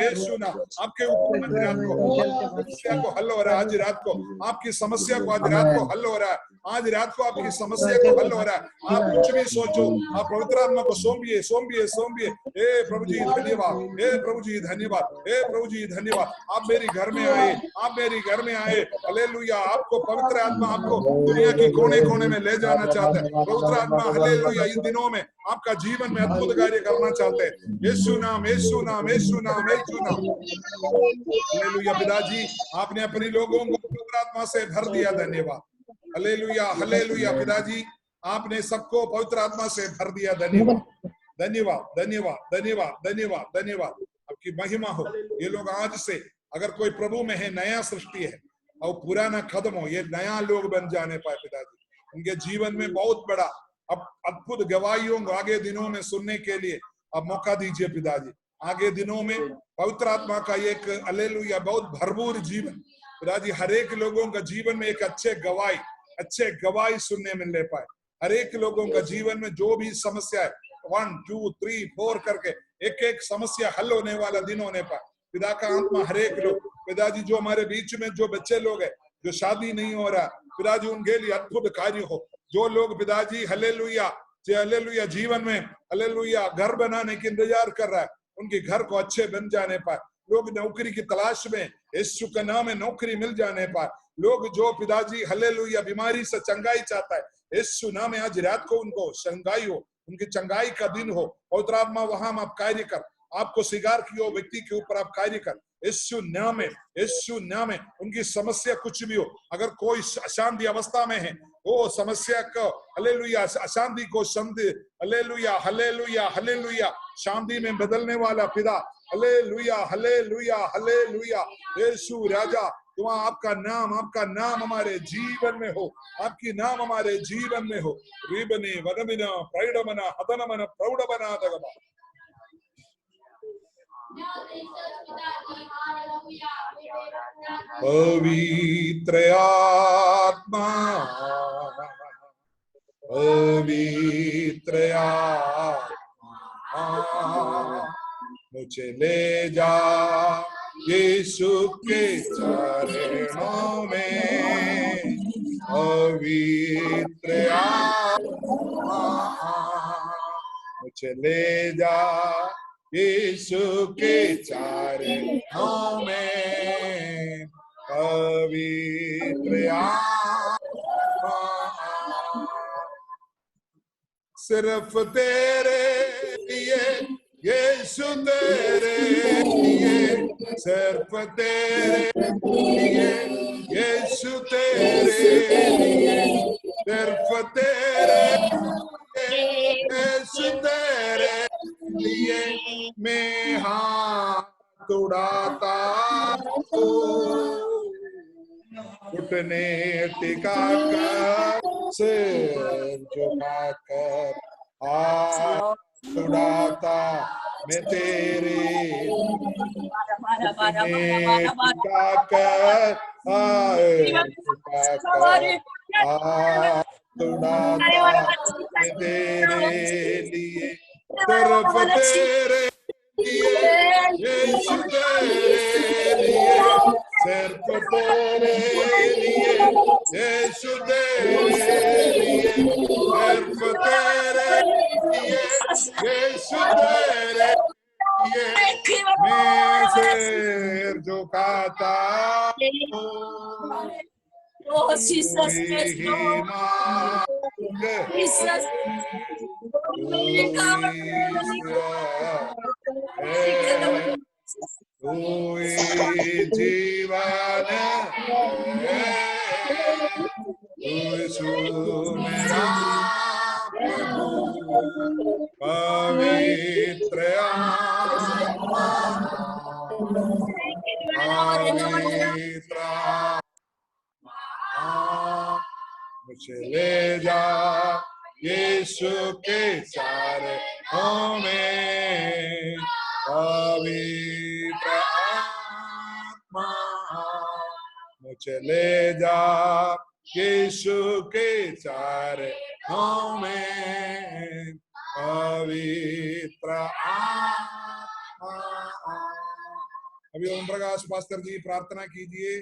आपके ऊपर आज रात को समस्या को हल हो रहा है, आज रात को आपकी समस्या को आज रात को हल हो रहा है, आज रात को आपकी समस्या को हल हो रहा है। आप कुछ भी सोचो, आप पवित्र आत्मा को सौंपिए सौंपिए सौंपिए। हे प्रभु जी धन्यवाद, हे प्रभु जी धन्यवाद, हे प्रभु जी धन्यवाद। आप मेरे घर में आए, आप मेरे घर में आए, हालेलुया। आपको पवित्र आत्मा आपको दुनिया की कोने कोने में ले जाना चाहता है, पवित्र आत्मा हालेलुया इन दिनों में आपका जीवन में अद्भुत कार्य करना चाहते हैं, यीशु नाम यीशु नाम यीशु नाम यीशु नाम, हालेलुया। पिताजी आपने अपने लोगों को पवित्र आत्मा से भर दिया, धन्यवाद, हालेलुया हालेलुया। पिताजी आपने सबको पवित्र आत्मा से भर दिया, धन्यवाद धन्यवाद धन्यवाद धन्यवाद धन्यवाद धन्यवाद। आपकी महिमा हो। ये लोग आज से अगर कोई प्रभु में है, नया सृष्टि है और पुराना खत्म हो, ये नया लोग बन जाने पाए पिताजी, उनके जीवन में बहुत बड़ा अब अद्भुत गवाहियों को आगे दिनों में सुनने के लिए अब मौका दीजिए पिताजी। आगे दिनों में पवित्र आत्मा का एक हालेलुया बहुत भरपूर जीवन पिताजी, हर एक लोगों का जीवन में एक अच्छे गवाही सुनने मिलने पाए, हर एक लोगों का जीवन में जो भी समस्या है 1 2 3 4 करके एक एक समस्या हल होने वाला दिन होने पाए। पिता का आत्मा हर एक लोग पिताजी, जो हमारे बीच में जो बच्चे लोग हैं, जो शादी नहीं हो रहा पिताजी, उनके लिए अद्भुत कार्य हो। जो लोग पिताजी हालेलुया हालेलुया जीवन में हालेलुया घर बनाने की इंतजार कर रहा है, उनके घर को अच्छे बन जाने पाए। लोग नौकरी की तलाश में, यीशु का नाम में नौकरी मिल जाने पाए। लोग जो पिताजी हालेलुया बीमारी से चंगाई चाहता है, यीशु नाम में आज रात को उनको चंगाई हो, उनकी चंगाई का दिन हो। पवित्र आत्मा वहां आप कार्य कर, आपको स्वीकार किया व्यक्ति के ऊपर आप कार्य कर, यीशु नाम में उनकी समस्या कुछ भी हो, अगर कोई अशांति अवस्था में है, वो समस्या को हालेलुया अशांति को शांति हालेलुया हालेलुया हालेलुया शांति में बदलने वाला पिता, हालेलुया हालेलुया हालेलुया। यीशु राजा, तुम आपका नाम हमारे जीवन में हो, आपकी नाम हमारे जीवन में हो। रिबने वनमिना प्रैडमना हतनमना प्रौढमना दगमा। पवित्र आत्मा मुझे ले जा यीशु के चरणों में, पवित्र आत्मा मुझे ले जा यीशु के चरणों में, पवित्र आत्मा सिर्फ तेरे लिए यीशु, तेरे लिए सिर्फ तेरे लिए यीशु, तेरे लिए सिर्फ तेरे यीशु, तेरे लिए मैं हाथ उड़ाता हूँ, घुटने टिकाकर सिर झुकाकर हाथ उड़ाता मैं तेरे, घुटने टिकाकर हाथ उड़ाता मैं तेरे लिए, सिर्फ तेरे लिए, यीशु तेरे लिए, सिर्फ तेरे लिए, यीशु तेरे लिए, सिर्फ तेरे लिए, यीशु तेरे लिए, मैं सिर झुकाता हूँ। Oh, Jesus, yes, ही Lord. मांग Jesus. कोई जीवन है, यीशु मेरा प्रभु, पवित्र आत्मा, पवित्र आत्मा, मुझे ले जा यीशु के चारे में, पवित्र आत्मा, मुझे ले जा यीशु के चारे में, पवित्र आत्मा। अभी ओम प्रकाश पास्टर जी प्रार्थना कीजिए।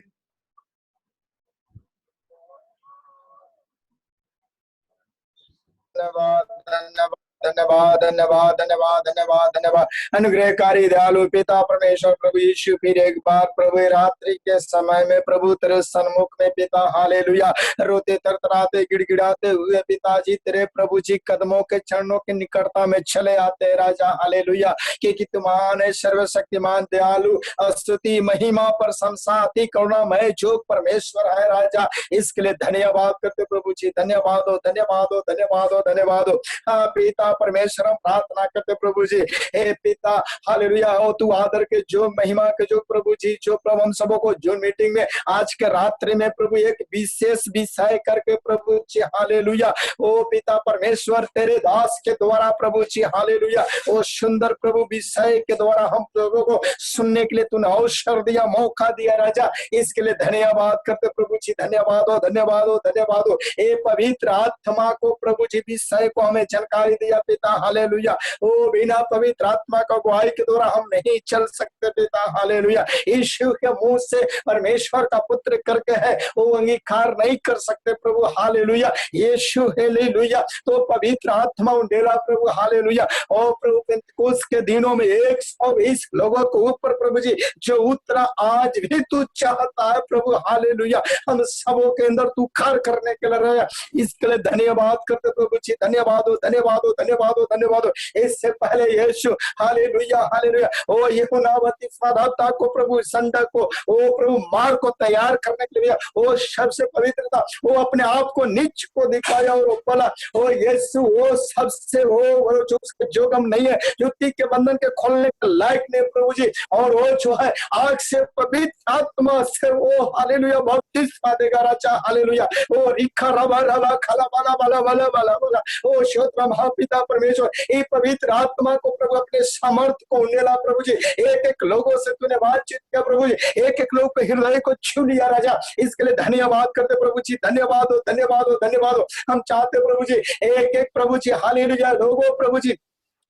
धन्यवाद धन्यवाद धन्यवाद धन्यवाद धन्यवाद धन्यवाद धन्यवाद। अनुग्रहकारी दयालु पिता परमेश्वर प्रभु यीशु, फिर एक बार प्रभु रात्रि के समय में प्रभु तेरे सन्मुख में पिता हालेलुया, रोते तरतराते गिड़गिड़ाते हुए पिताजी तेरे प्रभु जी कदमों के चरणों की निकटता में चले आते राजा हालेलुया, क्योंकि तुम्हारे है सर्वशक्तिमान दयालु स्तुति महिमा प्रशंसा अति करुणामय जो परमेश्वर है राजा, इसके लिए धन्यवाद करते प्रभु जी। धन्यवाद हो धन्यवाद हो धन्यवाद हो धन्यवाद हो। हाँ पिता परमेश्वर हम प्रार्थना करते प्रभु जी, हे पिता हालेलुया, हो तू आदर के जो महिमा के जो प्रभु जी, जो प्रभु हम सबों को जो मीटिंग में आज के रात्रि में प्रभु एक विशेष विषय करके प्रभु जी हालेलुया, ओ पिता परमेश्वर तेरे दास के द्वारा प्रभु जी हालेलुया, ओ सुंदर प्रभु विषय के द्वारा हम लोगों को सुनने के लिए तूने अवसर दिया, मौका दिया राजा, इसके लिए धन्यवाद करते प्रभु जी। धन्यवाद हो धन्यवाद हो धन्यवाद हो। ए पवित्र आत्मा को प्रभु जी विषय को हमें जानकारी दिया पिता हालेलुया, ओ बिना पवित्र आत्मा का अगुवाई के द्वारा हम नहीं चल सकते पिता हालेलुया। यीशु के मुंह से परमेश्वर का पुत्र करके है वो अंगीकार नहीं कर सकते प्रभु हालेलुया, यीशु हालेलुया। तो पवित्र आत्मा उंडेला प्रभु हालेलुया, और प्रभु पेंतिकोस्त के दिनों में 120 लोगों को ऊपर प्रभु जी जो उतरा, आज भी तू चाहता है प्रभु हालेलुया हम सबों के अंदर तू कार्य करने के लिए रहा, इसके लिए धन्यवाद करते प्रभु जी। धन्यवाद हो धन्यवाद हो धन्यवाद हो धन्यवाद हो। इससे पहले यीशु हालेलुया हालेलुया, ओ यूहन्ना बपतिस्मादाता को प्रभु संडा को ओ प्रभु मार को तैयार करने के लिए वो सबसे पवित्र था, वो अपने आप को नीच को दिखाया और वो बोला ओ यीशु वो सबसे वो जो उसके जोगम नहीं है, युक्ति के बंधन के खोलने के लायक नहीं प्रभु जी, और वो जो है आग से पवित्र आत्मा से वो हालेलुया बपतिस्मा देगा राजा हालेलुया, ओ रिखा रबा रबा खला बाला बाला बाला बाला बाला, ओ श्रोता महापिता परमेश्वर ये पवित्र आत्मा को प्रभु अपने सामर्थ्य को उन्हेला प्रभु जी, एक एक लोगों से तूने बातचीत किया प्रभु जी, एक एक लोग के हृदय को छू लिया राजा, इसके लिए धन्यवाद करते प्रभु जी। धन्यवाद हो धन्यवाद हो धन्यवाद हो। हम चाहते प्रभु जी एक एक प्रभु जी हालेलुया लोगों प्रभु जी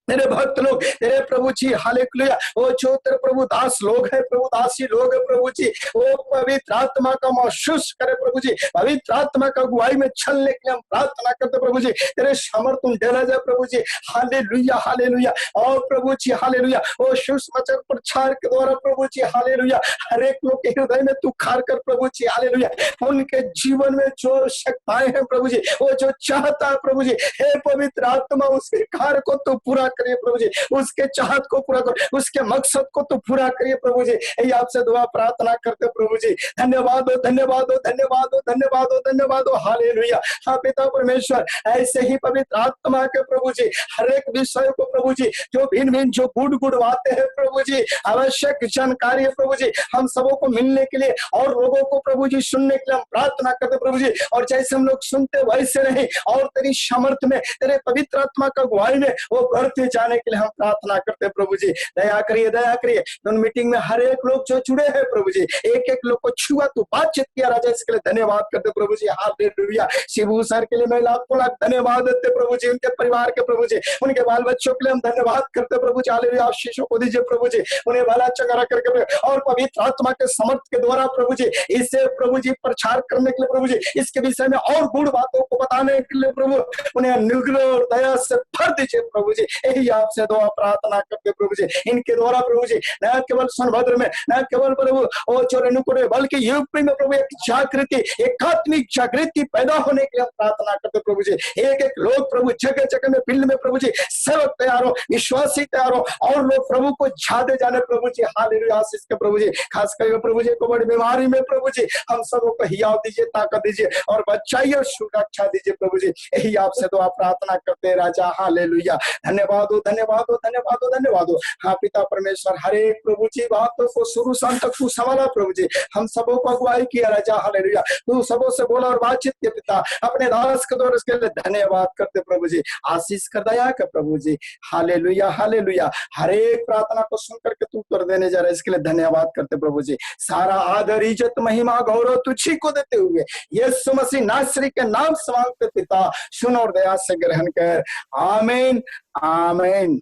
तेरे भक्त लोग तेरे प्रभु जी हालेलुया, वो जो तेरे प्रभु दास लोग है प्रभु दासी लोग है प्रभु जी, वो पवित्र आत्मा का महसूस करे प्रभु जी, पवित्र आत्मा का अगुवाई में चलने के लिए हम प्रार्थना करते प्रभु जी, तेरे समर्थन देना जाए प्रभु जी हालेलुया हालेलुया। और प्रभु जी हालेलुया वो सुसमाचार प्रचार के द्वारा प्रभु जी हालेलुया हर एक लोग के हृदय में तू खार कर प्रभु जी हालेलुया, उनके जीवन में जो शक्तियां हैं प्रभु जी, वो जो चाहता है प्रभु जी, हे पवित्र आत्मा उसके कार्य को तो पूरा करिए प्रभु जी, उसके चाहत को पूरा कर, उसके मकसद को तो पूरा करिए प्रभु जी, यही आपसे दुआ प्रार्थना करते प्रभु जी। धन्यवाद हो धन्यवाद हो धन्यवाद हो धन्यवाद हो धन्यवाद हो हालेलुया। हाँ पिता परमेश्वर ऐसे ही पवित्र आत्मा के प्रभु जी हर एक विषय को प्रभु जी जो भिन्न भिन्न जो गुड़ गुड़वाते हैं प्रभु जी, आवश्यक जानकारी है प्रभु जी हम सबों को मिलने के लिए और लोगों को प्रभु जी सुनने के लिए हम प्रार्थना करते प्रभु जी, और जैसे हम लोग सुनते वैसे नहीं, और तेरी सामर्थ्य में तेरे पवित्र आत्मा का अगुवाई में वो बढ़ते जाने के लिए हम प्रार्थना करते हैं प्रभु जी। दया करिए उन मीटिंग में हर एक लोग जो जुड़े हैं प्रभु जी, एक एक लोग को छुआ तू बातचीत किया राजा, इसके लिए धन्यवाद धन्यवाद करते प्रभु जी, हालेलुया। शिबू सर के लिए मैं लाखों लाख धन्यवाद देते प्रभु जी, उनके परिवार के प्रभु जी, उनके बाल बच्चों के लिए हम धन्यवाद करते प्रभु जी, हालेलुया। आशीषों को दीजिए प्रभु जी, उन्हें भला चंगा करके और पवित्र आत्मा के समर्थ के द्वारा प्रभु जी इसे प्रभु जी प्रचार करने के लिए प्रभु जी, इसके विषय में और गुण बातों को बताने के लिए प्रभु उन्हें अनुग्रह और दया से भर दीजिए प्रभु जी। यही आपसे दुआ प्रार्थना करते प्रभु जी, इनके द्वारा प्रभु जी न केवल सोनभद्र में, न केवल प्रभु ओ चोरेनुकुरे, बल्कि यूपी में प्रभु एक जागृति, एकात्मिक जागृति पैदा होने के लिए हम प्रार्थना करते प्रभु जी। एक एक लोग प्रभु जगह जगह में फील्ड में प्रभु जी सेवक तैयार हो, विश्वासी तैयार हो, और लोग प्रभु को झादे जाने प्रभु जी, हालेलुया। आशीष के प्रभु जी, खास करके प्रभु जी को बड़ी बीमारी में प्रभु जी हम सबों को हियाव दीजिए, ताकत दीजिए और बचाइए और सुरक्षा दीजिए प्रभु जी। यही आपसे दुआ प्रार्थना करते हैं राजा, हालेलुया। धन्यवाद हो, धन्यवाद हो, धन्यवाद हो, धन्यवाद हो। हाँ पिता परमेश्वर, हर एक प्रभु जी बातों को शुरू से अंत तक तू संभाला प्रभु जी, हम सबों को अगुवाई किया राजा, हालेलुया। तू सबों से बोला और बातचीत के पिता, अपने दास के द्वारा इसके लिए धन्यवाद करते प्रभु जी। आशीष कर दया कर प्रभु जी, हालेलुया, हालेलुया। हर एक प्रार्थना को सुन करके तू कर देने जा रहा है, इसके लिए धन्यवाद करते प्रभु जी। सारा आदर, इज्जत, महिमा, गौरव तुझी को देते हुए यीशु मसीह नासरी के नाम से मांगते पिता, सुन और दया से ग्रहण कर, आमीन, आमीन।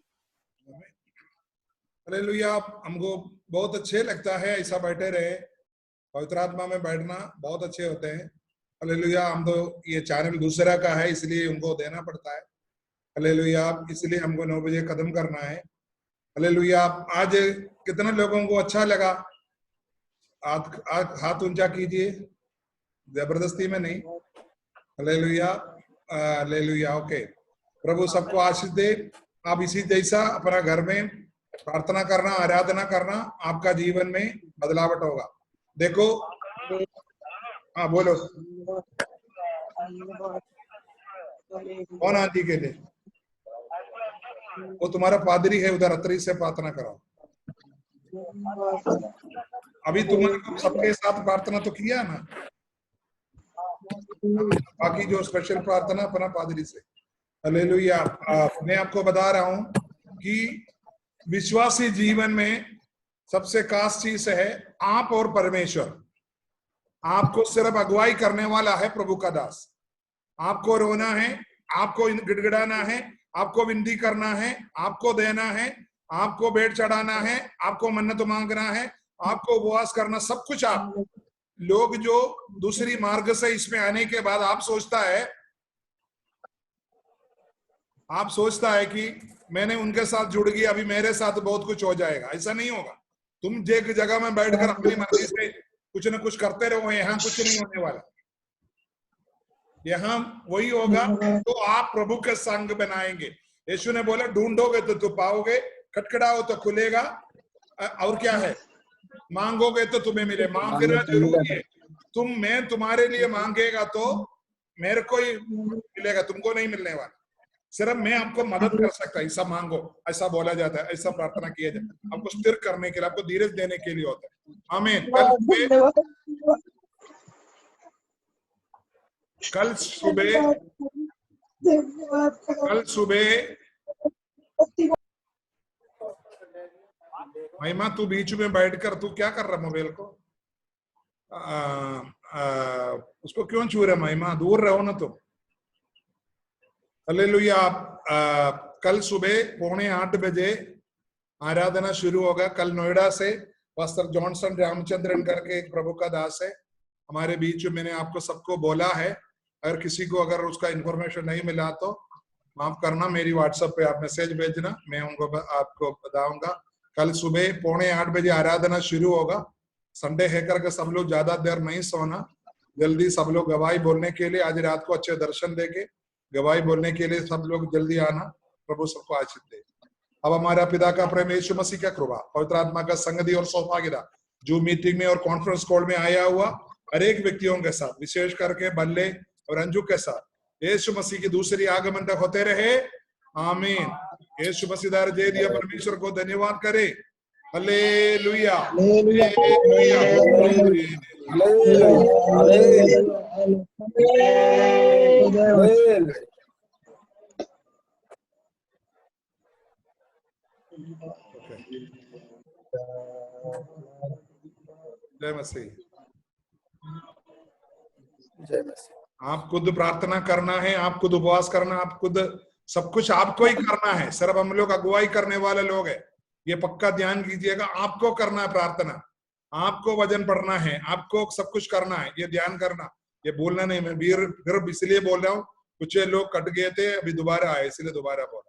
हालेलुया। हमको बहुत अच्छे लगता है ऐसा बैठे रहे, पवित्र आत्मा में बैठना बहुत अच्छे होते हैं। हालेलुया। हम तो ये चैनल दूसरा का है, इसलिए उनको देना पड़ता है। हालेलुया। इसलिए हमको 9 बजे खत्म करना है। हालेलुया। आज कितने लोगों को अच्छा लगा? हाथ ऊंचा कीजिए, जबरदस्ती में नहीं। Hallelujah, hallelujah. ओके, प्रभु सबको आशीष दे। आप इसी जैसा अपना घर में प्रार्थना करना, आराधना करना, आपका जीवन में बदलावट होगा। देखो, हाँ बोलो, कौन आंटी के लिए? वो तुम्हारा पादरी है, उधर अतरी से प्रार्थना करो। अभी तुमने सबके साथ प्रार्थना तो किया ना, बाकी जो स्पेशल प्रार्थना अपना पादरी से। हालेलुया। मैं आपको बता रहा हूं कि विश्वासी जीवन में सबसे खास चीज है आप और परमेश्वर। आपको सिर्फ अगुवाई करने वाला है प्रभु का दास। आपको रोना है, आपको गिड़गिड़ाना है, आपको विनती करना है, आपको देना है, आपको भेंट चढ़ाना है, आपको मन्नत मांगना है, आपको उपवास करना, सब कुछ आप। लोग जो दूसरी मार्ग से इसमें आने के बाद आप सोचता है कि मैंने उनके साथ जुड़ गया, अभी मेरे साथ बहुत कुछ हो जाएगा। ऐसा नहीं होगा। तुम एक जगह में बैठकर अपनी मर्जी से कुछ न कुछ करते रहो, यहाँ कुछ नहीं होने वाला। यहाँ वही होगा तो आप प्रभु के संग बनाएंगे। यीशु ने बोला ढूंढोगे तो तुम पाओगे, खटखटाओ तो खुलेगा, और क्या है, मांगोगे तो तुम्हें मिले। मांगना जरूरी है। मैं तुम्हारे लिए मांगेगा तो मेरे को ही मिलेगा, तुमको नहीं मिलने वाला। सिर्फ मैं आपको मदद कर सकता, ऐसा मांगो, ऐसा बोला जाता है, ऐसा प्रार्थना किया जाता है, आपको स्थिर करने के लिए, आपको धीरज देने के लिए होता है। आमीन। कल सुबह महिमा, तू बीच में बैठकर तू क्या कर रहा मोबाइल को? उसको क्यों छू रहे महिमा? दूर रहो ना तुम। हालेलुया। कल सुबह 7:45 बजे आराधना शुरू होगा। कल नोएडा से पास्टर जॉनसन रामचंद्रन करके एक प्रभु का दास है हमारे बीच में। मैंने आपको सबको बोला है, अगर किसी को अगर उसका इंफॉर्मेशन नहीं मिला तो माफ करना, मेरी व्हाट्सएप पे आप मैसेज भेजना, मैं उनको आपको बताऊंगा। कल सुबह 7:45 बजे आराधना शुरू होगा। संडे है करके सब लोग ज्यादा देर नहीं सोना, जल्दी सब लोग गवाही बोलने के लिए, आज रात को अच्छे दर्शन देके गवाही बोलने के लिए सब लोग जल्दी आना। प्रभु सबको आशीष दे। अब हमारा पिता का प्रेम, यीशु मसीह का कृपा, पवित्र आत्मा का संगति और सौभाग्यता जो मीटिंग में और कॉन्फ्रेंस कॉल में आया हुआ हर एक व्यक्तियों के साथ, विशेष करके बल्ले और अंजू के साथ, यीशु मसीह की दूसरी आगमन तक होते रहे। आमीन। यीशु मसीह दार जय दिया, परमेश्वर को धन्यवाद करे। हालेलुया, हालेलुया, जय मसीह। जय मसीह। आप खुद प्रार्थना करना है, आप खुद उपवास करना, आप खुद सब कुछ आपको ही करना है। सिर्फ हम लोग अगुवाई करने वाले लोग हैं, ये पक्का ध्यान कीजिएगा। आपको करना है प्रार्थना, आपको वचन पढ़ना है, आपको सब कुछ करना है, ये ध्यान करना, ये बोलना नहीं। मैं फिर इसलिए बोल रहा हूँ, कुछ लोग कट गए थे, अभी दोबारा आए, इसलिए दोबारा बोल।